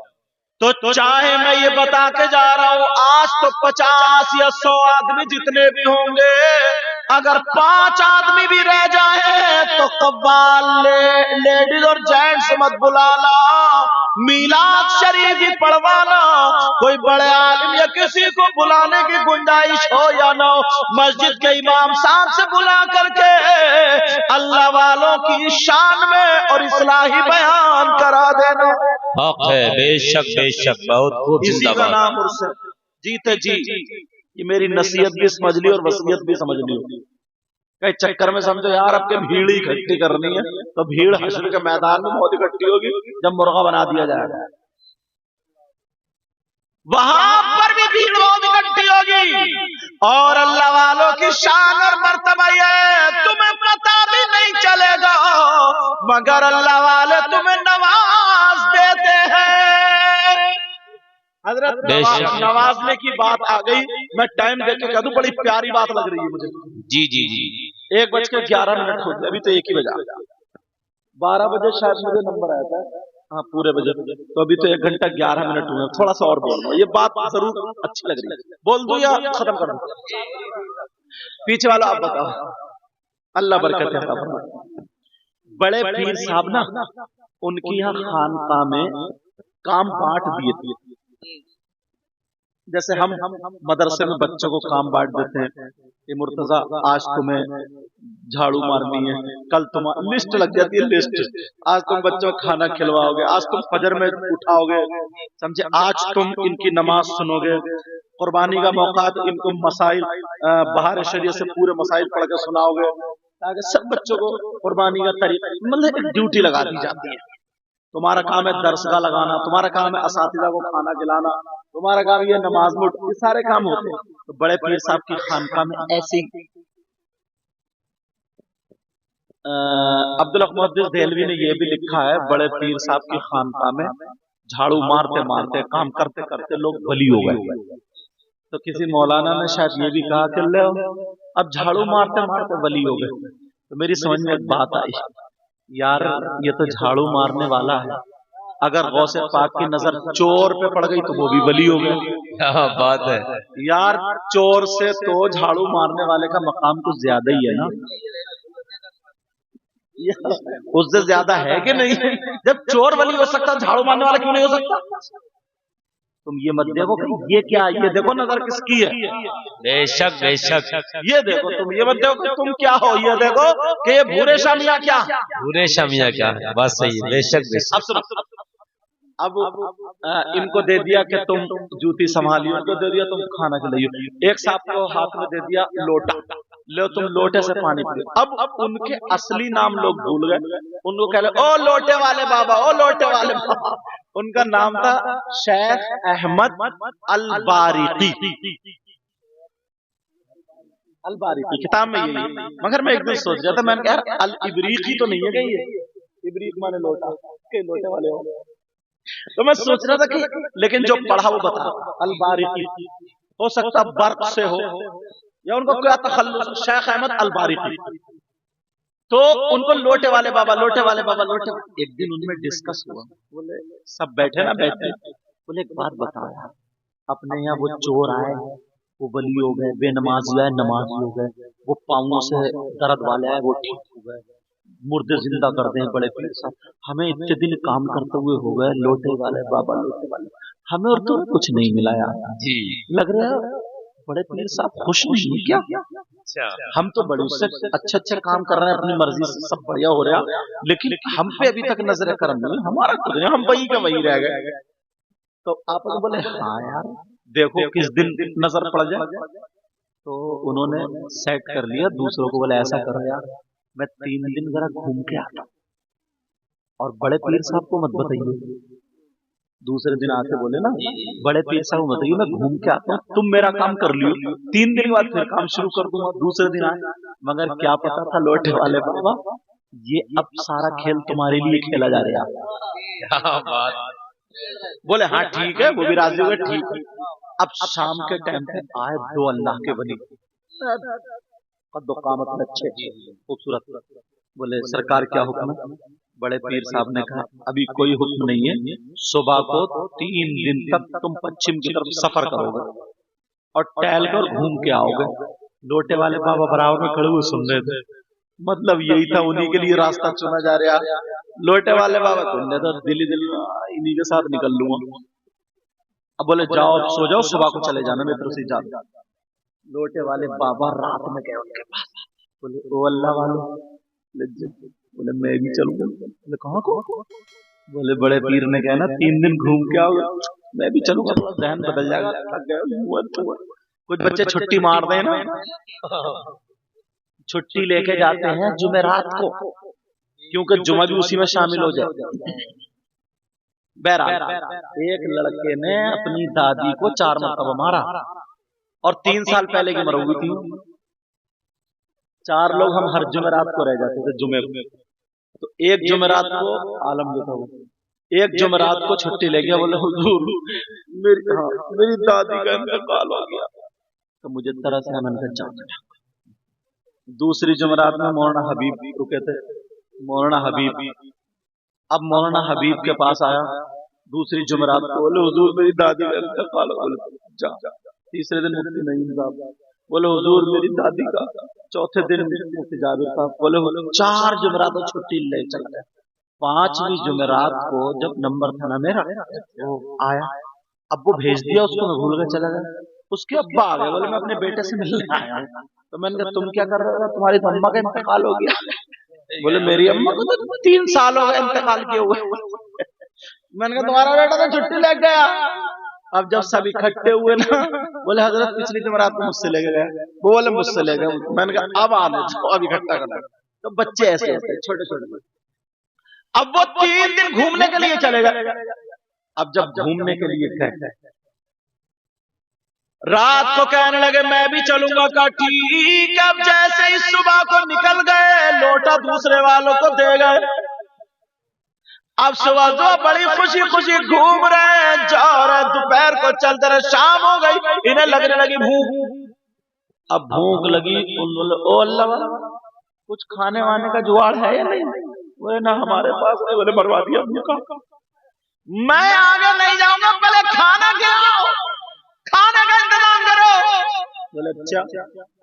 तो चाहे मैं ये बता के जा रहा हूं, आज तो 50 या 100 आदमी जितने भी होंगे, अगर 5 आदमी भी रह जाए तो कव्वाल लेडीज और जेंट्स मत बुलाना, मीलाद शरीफ ही पढ़वाना। कोई बड़े आलिम या किसी को बुलाने की गुंजाइश हो या ना हो, मस्जिद के इमाम साहब से बुला करके अल्लाह वालों की शान में और इस्लाही बयान करा देना। हक है, बेशक बेशक, बहुत खूब, इसी का नाम उर्स। जीते जी ये मेरी नसीहत भी समझ ली और वसीयत भी समझ ली। कई चक्कर में समझो यार अब के भीड़ इकट्ठी करनी है, तो भीड़ हश्र के मैदान में बहुत इकट्ठी होगी जब मुर्गा बना दिया जाएगा, वहां पर भी भीड़ बहुत इकट्ठी होगी। और अल्लाह वालों की शान और मर्तबा ये तुम्हें पता भी नहीं चलेगा, मगर अल्लाह वाले तुम्हें नवाज देते हैं। हजरत नवाजने की बात आ गई, मैं टाइम देख के कह दूं, बड़ी प्यारी बात लग रही है मुझे। जी जी जी, 1:11 हो गए, अभी तो 1 ही बजा। 12 बजे शायद मुझे नंबर आया था, हाँ पूरे बजे, तो अभी तो 1 घंटा 11 मिनट हुए। थोड़ा सा और बोल रहा, ये बात जरूर अच्छी लग रही है, बोल दूं या खत्म कर दूं? पीछे वाला आप बताओ। अल्लाह बरकत है। बड़े पीर साहब ना, उनकी यहाँ खानका में काम बांट दिए थे। जैसे हम मदरसे में बच्चों को काम बांट देते हैं कि मुर्तजा आज तुम्हें झाड़ू मारनी है, कल तुम लिस्ट लग जाती है, लिस्ट आज तुम बच्चों को खाना खिलवाओगे, आज तुम फजर में उठाओगे, समझे, आज तुम इनकी नमाज सुनोगे, कुर्बानी का मौका तो इनको मसाइल बाहर शरीयत से पूरे मसाइल पढ़ के सुनाओगे, ताकि सब बच्चों को कुर्बानी का तरीका, मतलब एक ड्यूटी लगा दी जाती है। तुम्हारा काम है दरसगाह लगाना, तुम्हारा काम है असातिज़ा को खाना खिलाना, तुम्हारा काम ये नमाज में, ये सारे काम होते हैं। तो बड़े पीर साहब की खानकाह में ऐसी अब्दुल हक मुहद्दिस देहलवी ने ये भी लिखा है, बड़े पीर साहब की खानकाह में झाड़ू मारते मारते काम करते करते लोग वली हो गए। तो किसी मौलाना ने शायद ये भी कहा कि ले अब झाड़ू मारते मारते वली हो गए। तो मेरी समझ में एक बात आई, यार ये तो झाड़ू मारने वाला है, अगर गौसे पाक की नजर चोर पे पड़ गई तो वो भी वली हो गए। क्या बात है यार चोर से तो झाड़ू मारने वाले का मकाम कुछ ज्यादा ही है ना, उससे ज्यादा है कि नहीं? जब चोर वली हो सकता, झाड़ू मारने वाला क्यों नहीं हो सकता? तुम ये मत देखो कि ये क्या, ये देखो नजर किसकी है। बेशक बेशक, ये देखो, तुम ये मत देखो कि तुम क्या हो, ये देखो कि ये भूरे शामिया क्या, पूरे शमिया क्या है, बात सही है, बेशक बेशक। अब सुनो, अब इनको दे दिया कि तुम जूती संभालियो, इनको दे दिया तुम खाना खिलाइयो, एक साहब को हाथ में दे दिया लोटा, लो तुम लोटे से पानी पियो। अब उनके असली नाम लोग भूल गए, उनको कह रहे ओ लोटे वाले बाबा, ओ लोटे वाले बाबा। उनका नाम था शेख अहमद अल-बारिकी। अल-बारिकी किताब में यही है, मगर मैं एक दिन सोच रहा था, मैंने कहा यार अल-इबरीकी तो नहीं है क्या ये? इबरीक माने लोटा, के लोटे वाले हो। तो मैं सोच रहा था कि लेकिन जो पढ़ा वो बता, अल-बारिकी हो सकता बर्क से हो या उनको क्या तखल्लुस, शेख अहमद अल-बारिकी। तो उनको लोटे वाले बाबा, लोटे वाले बाबा, लोटे। एक दिन उनमें डिस्कस हुआ, बोले सब बैठे ना, बैठे, बोले एक बात बताओ यार, अपने यहाँ वो चोर आए वो वली हो गए, बेनमाजी आए नमाजी हो गए, वो पाँवों से दर्द वाले आए वो ठीक हो गए, मुर्दे जिंदा कर दें बड़े पीर साहब, हमें इतने दिन काम करते हुए हो गए, लोटे वाले बाबा, लोटे वाले, हमें और तो कुछ नहीं मिला यार जी। लग रहा है बड़े पीर साहब खुश नहीं है क्या? हम तो बड़े उससे अच्छे अच्छे काम कर रहे हैं, अपनी मर्जी से सब बढ़िया हो रहा है, लेकिन हम पे अभी तक नजर करम नहीं, हमारा कुछ नहीं, हम वही का वही रह गए। तो आप बोले हाँ यार देखो किस दिन नजर पड़ जाए। तो उन्होंने सेट कर लिया, दूसरों को बोले ऐसा करो यार, मैं 3 दिन जरा घूम के आता हूँ, और बड़े पीर साहब को मत बताइए। दूसरे दिन आके बोले ना, बड़े पीर साहब को बताइए मैं घूम के आता हूँ, तुम मेरा काम कर लियो, 3 दिन के बाद फिर काम शुरू कर दूंगा। दूसरे दिन आए, मगर क्या पता था लोटे वाले बाबा, ये अब सारा खेल तुम्हारे लिए खेला जा रहा है। क्या बात। बोले हाँ ठीक है, वो भी राजी हो गए, ठीक है। अब शाम के टाइम पे आए 2 अल्लाह के वली, कामत में अच्छे खूबसूरत, बोले सरकार क्या हुक्म है? बड़े पीर साहब ने कहा अभी कोई हुक्म नहीं है, सुबह को 3 दिन तक तुम पश्चिम की तरफ सफर करोगे और टहल कर घूम के आओगे। लोटे वाले बाबा बराबर में खड़े हुए सुन रहे थे, मतलब यही था, उन्हीं के लिए रास्ता चुना जा रहा। लोटे वाले बाबा तुमने तो दिल्ली इन्हीं के साथ निकल लूंगा। अब बोले जाओ अब सो जाओ, सुबह को चले जाना, मैं तरफ से जा। लोटे वाले बाबा रात में गए उनके पास, बोले ओ अल्लाह वाले, बोले मैं भी चलूंगा। बोले कहाँ को? बोले बड़े पीर ने कहना 3 दिन घूम के आओगे, मैं भी चलूंगा, थोड़ा ज़हन बदल जाएगा, थक गए। कुछ बच्चे छुट्टी मार दें ना, छुट्टी लेके जाते हैं जुमेरात को, क्योंकि जुमा भी उसी में शामिल हो जाए। बहरहाल एक लड़के ने अपनी दादी को 4 मरतबा मारा, और 3 साल पहले की मरौगी थी। 4 लोग हम हर जुमेरात को रह जाते थे जुमे को, तो एक जुमेरात को आलम जो था वो एक जुमेरात को छुट्टी ले गया, बोले हुजूर मेरी दादी का इंतकाल हो गया, तो मुझे तरह से मैंने कहा दूसरी जुमेरात में मौलाना हबीब रुके थे, मौलाना हबीब, अब मौलाना हबीब के पास आया दूसरी जुमेरात को, बोले हुजूर मेरी दादी का इंतकाल हो गया। तीसरे दिन मुफ्ती नईम साहब, बोले हुजूर मेरी दादी का। चौथे दिन मुफ्ती जाबिर साहब, बोले 4 जुमेरात छुट्टी ले चल गए। 5वीं जुमेरात को जब नंबर था ना मेरा, वो आया, अब वो भेज दिया उसको, मैं भूल गया, चला गया। उसके अब्बा आ गए, बोले मैं अपने बेटे से मिलने आया हूँ। तो मैंने कहा तुम क्या कर रहे हो? तुम्हारी तो अम्मा का इंतकाल हो गया। बोले मेरी अम्मा को तो 3 साल हो गए इंतकाल किए हुए। मैंने कहा तुम्हारा बेटा तो छुट्टी लग गया। अब जब सब इकट्ठे हुए ना, बोले हजरत पिछली जमरात को मुझसे लेके गए, वो बोले मुझसे ले गए। मैंने कहा अब आने दो, अब इकट्ठा करना। तो बच्चे ऐसे होते हैं छोटे छोटे। अब वो 3 दिन घूमने के लिए चले गए। अब जब घूमने के लिए गए, रात को कहने लगे मैं भी चलूंगा। का ठीक। अब जैसे ही सुबह को निकल गए, लोटा दूसरे वालों को दे गए। अब सुबह बड़ी खुशी खुशी घूम रहे हैं, जा रहे, दोपहर को चलते रहे, शाम हो गई, इन्हें लगने लगी भूख। अब भूख लगी, ओ अल्लाह कुछ खाने वाने का जुगाड़ है या नहीं? बोले ना हमारे पास नहीं। बोले मरवा दिया भूखा। मैं आगे नहीं जाऊंगा, पहले खाना खिलाओ, खाने का इंतजाम करो। बोले अच्छा।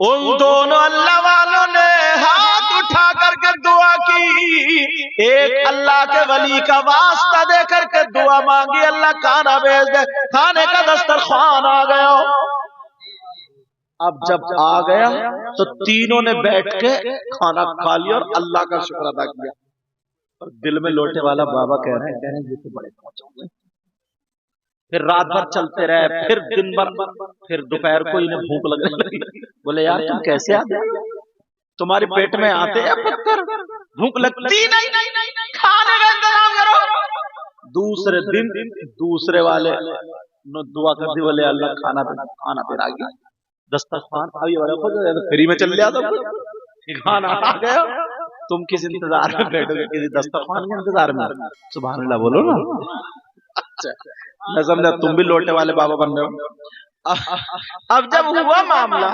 उन दोनों अल्लाह वालों ने हाथ उठा करके दुआ की। एक अल्लाह के वली का वास्ता दे करके दुआ मांगी, अल्लाह खाना भेज दे। खाने का दस्तरखान आ गया। अब जब आ गया तो तीनों ने बैठ के खाना खा लिया और अल्लाह का शुक्र अदा किया। और दिल में लोटे वाला बाबा कह रहे हैं ये तो बड़े पहुंचे। फिर रात भर चलते रहे, फिर दिन भर, फिर दोपहर को इन्हें भूख लगने लगी। बोले यार तुम कैसे आते? तुम्हारे पेट में आते हैं पत्थर, भूख लगती नहीं, खाने का इंतजाम करो। दूसरे दिन दूसरे वाले ने दुआ कर दी, बोले अल्लाह खाना फिर आ गया, दस्तरखान अभी वाले फ्री में चल लिया, सब खाना आ गया। तुम किस इंतजार में बैठोगे? किसी दस्तरखान के इंतजार में? सुभान अल्लाह बोलो ना। अच्छा मैं समझा तुम भी लोटे वाले बाबा बन रहे हो। अब जब हुआ मामला,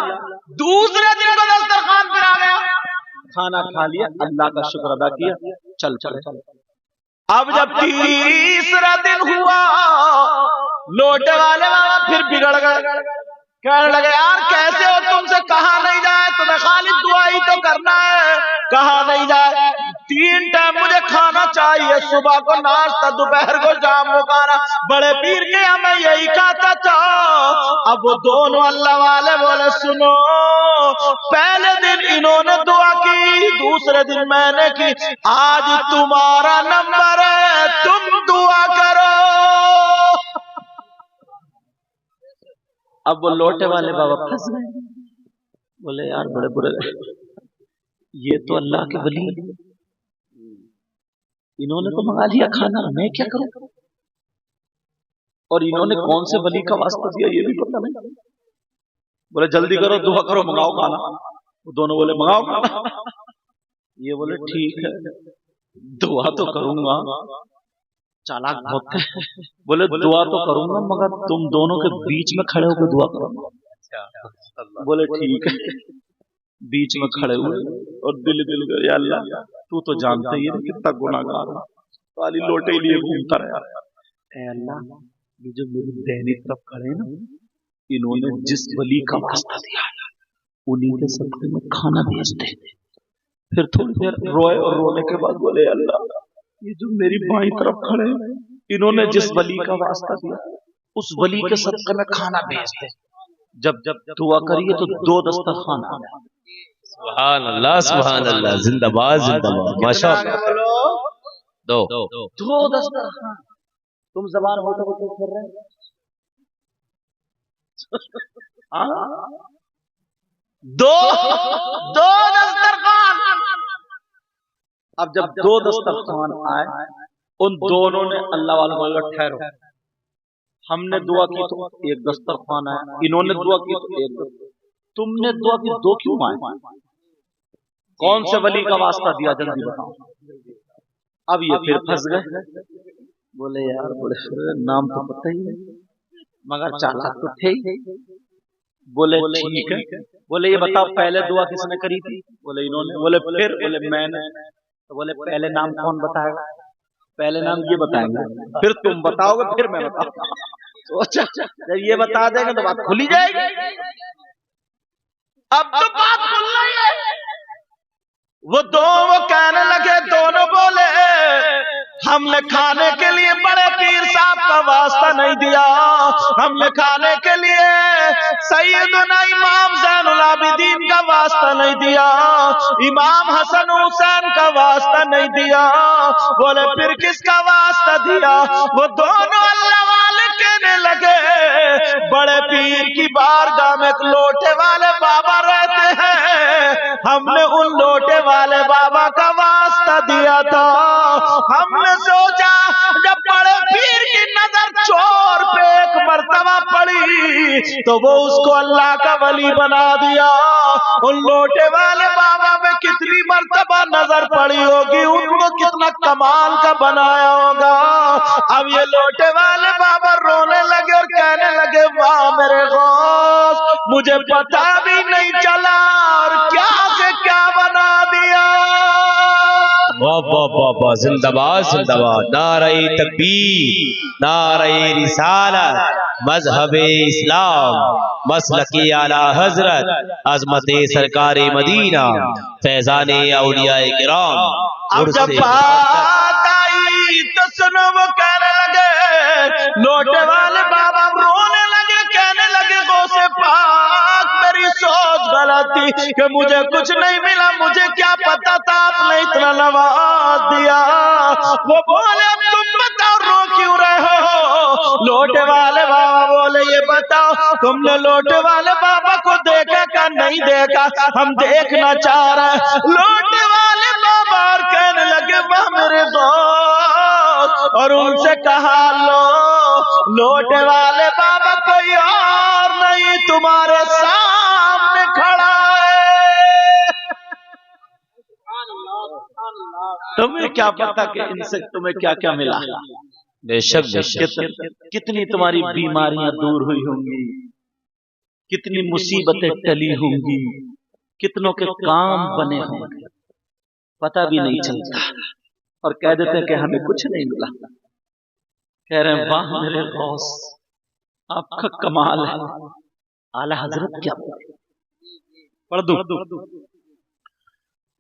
दूसरे दिन को दस्तरखान पर आ गया, खाना खा लिया, अल्लाह का शुक्र अदा किया, चल चल। अब जब तीसरा दिन हुआ, लोटे वाले बाबा फिर बिगड़ गए। कहने लगे यार कैसे हो? तुमसे कहा नहीं जाए, तुम्हें खाली दुआ ही तो करना है, कहा नहीं जाए। 3 टाइम मुझे खाना चाहिए, सुबह को नाश्ता, दोपहर को शाम को खाना। बड़े पीर के हमें यही कहता था। अब वो दोनों अल्लाह वाले बोले सुनो, पहले दिन इन्होंने दुआ की, दूसरे दिन मैंने की, आज तुम्हारा नंबर है, तुम दुआ करो। अब वो लोटे वाले बाबा फंस गए। बोले यार बड़े बुरे, ये तो अल्लाह के वली, इन्होंने तो मंगा लिया खाना, मैं क्या करूं? और इन्होंने कौन से वली का वास्ता दिया ये भी पता नहीं। बोले जल्दी करो, दुआ करो, मंगाओ खाना। वो दोनों बोले मंगाओ खाना। ये बोले ठीक है, दुआ तो करूंगा। चालाक बहुत है। बोले दुआ तो करूंगा, मगर तुम दोनों के बीच में खड़े होकर दुआ करूंगा। बोले ठीक है। बीच में खड़े हुए और दिल गए, अल्लाह तू तो जानते ही है कितना गुनाहगार हूं, खाली लोटे ही लिए घूमता रहा। ऐ अल्लाह, ये जो मेरी दाहिनी तरफ खड़े हैं ना, इन्होंने जिस वली का वास्ता दिया उन्हीं के सदके में खाना भेज दे। फिर थोड़ी देर रोए और रोने के बाद बोले अल्लाह, ये जो मेरी बाईं तरफ खड़े हैं, इन्होंने जिस वली का वास्ता दिया उस वली के सदके में खाना भेज दे। जब जब दुआ करिए तो 2 दस्तरखान आ गए। सुभान अल्लाह, जिंदाबाद जिंदाबाद, माशाअल्लाह। 2 दस्तरखान। तुम जबान होते होते फिर रहे दो दस्तरखान। अब जब 2 दस्तरखान आए, उन दोनों ने अल्लाह वालों को ठहरो, हमने दुआ की तो 1 दस्तरखान आया, इन्होंने दुआ की तो 1 दस्तरखान, तुमने दुआ की 2 क्यों आए? कौन से वली का वास्ता दिया जल्दी बताओ। अब ये फिर फंस गए। बोले यार बड़े नाम तो पता ही नहीं, मगर चालाक तो थे ही। बोले ठीक है। बोले ये बताओ पहले दुआ किसने करी थी? बोले इन्होंने। बोले फिर? बोले मैंने। तो बोले पहले नाम कौन बताएगा? पहले नाम ये बताएंगे, फिर तुम बताओगे, फिर मैं बताऊंगा। सोचा जब ये बता देंगे तो बात खुली जाएगी। अब तो बात खुल रही है। وہ کہنے لگے، دونوں بولے ہم نے کھانے کے لیے بڑے پیر صاحب کا واسطہ نہیں دیا، ہم نے کھانے کے لیے سیدنا امام زین العابدین کا واسطہ نہیں دیا، امام حسن حسین کا واسطہ نہیں دیا۔ بولے پھر کس کا واسطہ دیا؟ وہ دونوں اللہ والے کہنے لگے، بڑے پیر کی بارگاہ میں ایک لوٹے والے بابا رہتے ہیں، ہم نے ان لوٹے والے بابا کا واسطہ دیا تھا۔ ہم نے سوچا جب بڑے پیر کی نظر چور پہ ایک مرتبہ پڑی تو وہ اس کو اللہ کا ولی بنا دیا۔ ان لوٹے والے بابا میں کتنی مرتبہ نظر پڑی ہوگی، ان کو کتنا کمال کا بنایا ہوگا۔ اب یہ لوٹے والے بابا رونے لگے اور کہنے لگے، واہ میرے غوث، مجھے پتا بھی نہیں چلا اور کیا سے کیا بنا دیا۔ واہ واہ واہ واہ، زندہ باد زندہ باد، نعرہ تکبیر، نعرہ رسالت، مذہب اسلام، مسلک اعلی حضرت، عظمت سرکار مدینہ، فیضان اولیاء کرام۔ اب جب بات آئی تو سنو، وہ کہنے لگے، لوٹے والے بابا رونے لگے، کہنے لگے غوث پاک میری سوچ غلط تھی کہ مجھے کچھ نہیں ملا، مجھے کیا پتا تھا آپ نے اتنا نواز دیا۔ وہ بولے تم بتاؤ رو کیوں رہے ہو؟ لوٹے والے بابا بولے یہ بتاؤ تم نے لوٹے والے بابا کو دیکھا کہ نہیں دیکھا؟ ہم دیکھنا چاہ رہے ہیں۔ لوٹے والے بابا اور کہنے لگے، واہ میرے دوست، اور ان سے کہا لوٹے والے بابا کوئی اور نہیں تمہارے سامنے کھڑا ہے۔ تمہیں کیا پتا کہ ان سے تمہیں کیا کیا ملا؟ بے شک بے شک، کتنی تمہاری بیماریاں دور ہوئی ہوں گی، کتنی مصیبتیں ٹلی ہوں گی، کتنوں کے کام بنے ہوں گے، پتہ بھی نہیں چلتا، اور کہہ دیتے کہ ہمیں کچھ نہیں ملا۔ کہہ رہے ہیں واہ میرے غوث، آپ کا کمال ہے۔ اعلی حضرت کیا بولے؟ پڑھ دوں،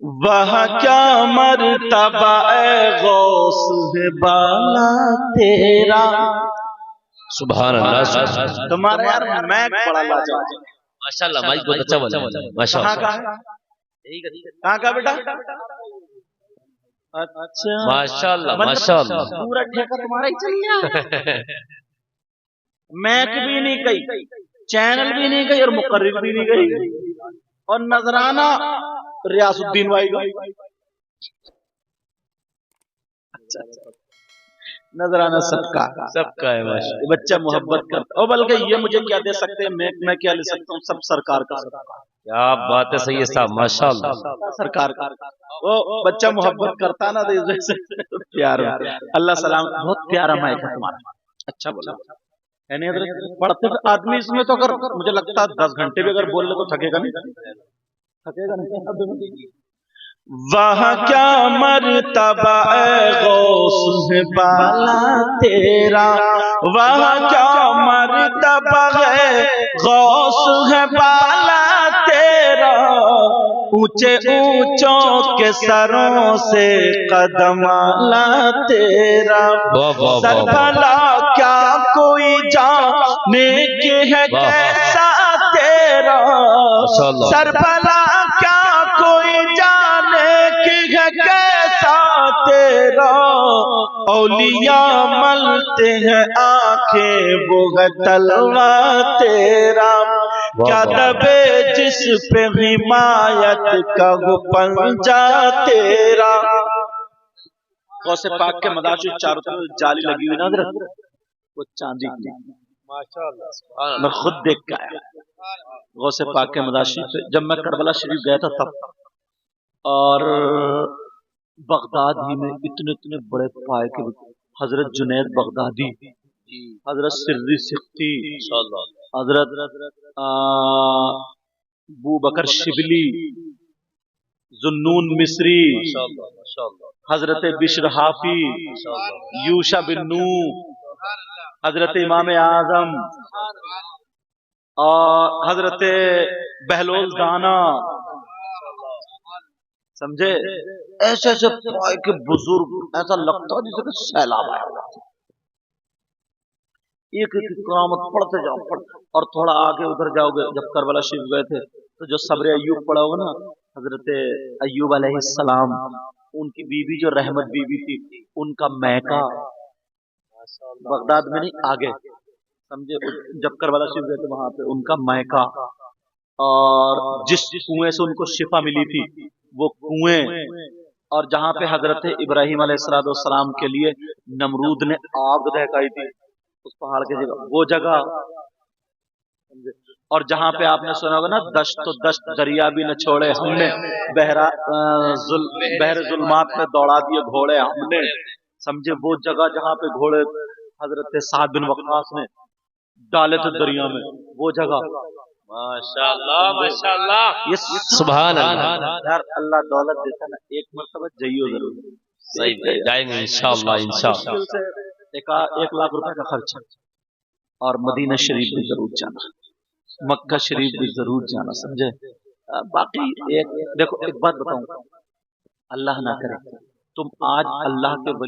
وہ کیا مرتبہ اے غوث ہے بالا تیرا۔ سبحان اللہ سبحان اللہ، تمہارا یار میں بڑا لاجواب، ماشاءاللہ مائک بہت اچھا بولا، ماشاءاللہ۔ کہاں کا بیٹا؟ اچھا ماشاءاللہ ماشاءاللہ، پورا ٹھیکہ تمہارا ہی چل گیا۔ میک بھی نہیں گئی، چینل بھی نہیں گئی، اور مقرر بھی نہیں گئی، اور نذرانہ ریاض الدین بھائی کا نذرانہ سب کا ہے ماشاءاللہ۔ بچہ محبت کرتا، اور بلکہ یہ مجھے کیا دے سکتے ہیں، میں کیا لے سکتا ہوں، سب سرکار کا، کیا بات ہے سید صاحب، ماشاءاللہ سرکار کا۔ وہ بچہ محبت کرتا نا تو پیار، اللہ سلام، بہت پیارا مائک ہے تمہارا، اچھا بولا۔ یعنی حضرت پڑھتے آدمی اس میں تو اگر مجھے لگتا ہے 10 گھنٹے بھی اگر بول لے تو تھکے گا نہیں، تھکے گا نہیں۔ وہاں کیا مرتبہ اے غوث ہے بالا تیرا، وہاں کیا مرتبہ ہے غوث ہے بالا تیرا، اونچے اونچوں کے سروں سے قدم آلا تیرا، سر بھلا کیا کوئی جانے کے ہے کیسا تیرا، سر بھلا کیا کوئی جانے کی ہے کیسا تیرا، اولیاء ملتے ہیں آنکھیں وہ ہے تلوا تیرا، کیا دبے جس پہ حمایت کا وہ پنجا تیرا۔ غوث پاک کے مداحوں چاروں طرف جالی لگی ہوئی نا حضرت، وہ چاندی کی، ماشاءاللہ میں خود دیکھ کے آیا غوث پاک کے مداحوں پہ، جب میں کربلا شریف گیا تھا تب، اور بغداد ہی میں اتنے بڑے پائے کے حضرت جنید بغدادی، حضرت سری سختی، حضرت ابو بکر شبلی، ذوالنون مصری، حضرت بشر حافی، یوشع بن نون، حضرت امام اعظم، اور حضرت بہلول دانا، समझे। ऐसे ऐसे पाए के बुजुर्ग, ऐसा लगता जैसे कि सैलाब आया हुआ। एक एक करामत पढ़ते जाओ और थोड़ा आगे उधर जाओगे, जब करबला शरीफ गए थे तो जो सब्र अय्यूब पढ़ा होगा ना, हजरत अय्यूब अलैहिस्सलाम, उनकी बीवी जो रहमत बीवी थी, उनका मैका बगदाद में नहीं आगे, समझे, जब करबला शरीफ गए थे वहां पे उनका मैका, और जिस कुएं से उनको शिफा मिली थी वो कुएं, और जहां पे हजरत इब्राहिम अलैहिस्सलाम के लिए नमरूद ने आग दहकाई थी उस पहाड़ की जगह, वो जगह, और जहां पे आपने सुना होगा ना, दश्त तो दश्त दरिया भी न छोड़े हमने, बहर जुल्मात में दौड़ा दिए घोड़े हमने, समझे, वो जगह जहां पे घोड़े हजरत साद बिन वक्कास ने डाले थे दरिया में, वो जगह। माशाअल्लाह माशाअल्लाह, ये सुभान अल्लाह। यार अल्लाह दौलत देता ना, एक मरतबा जाइयो जरूर, सही जाएंगे इंशाअल्लाह इंशाअल्लाह। मुश्किल से 1 लाख रुपए का खर्च, और मदीना शरीफ भी जरूर जाना, मक्का शरीफ भी जरूर जाना, समझे। बाकी एक देखो, एक बात बताऊं, अल्लाह ना करे तुम आज अल्लाह के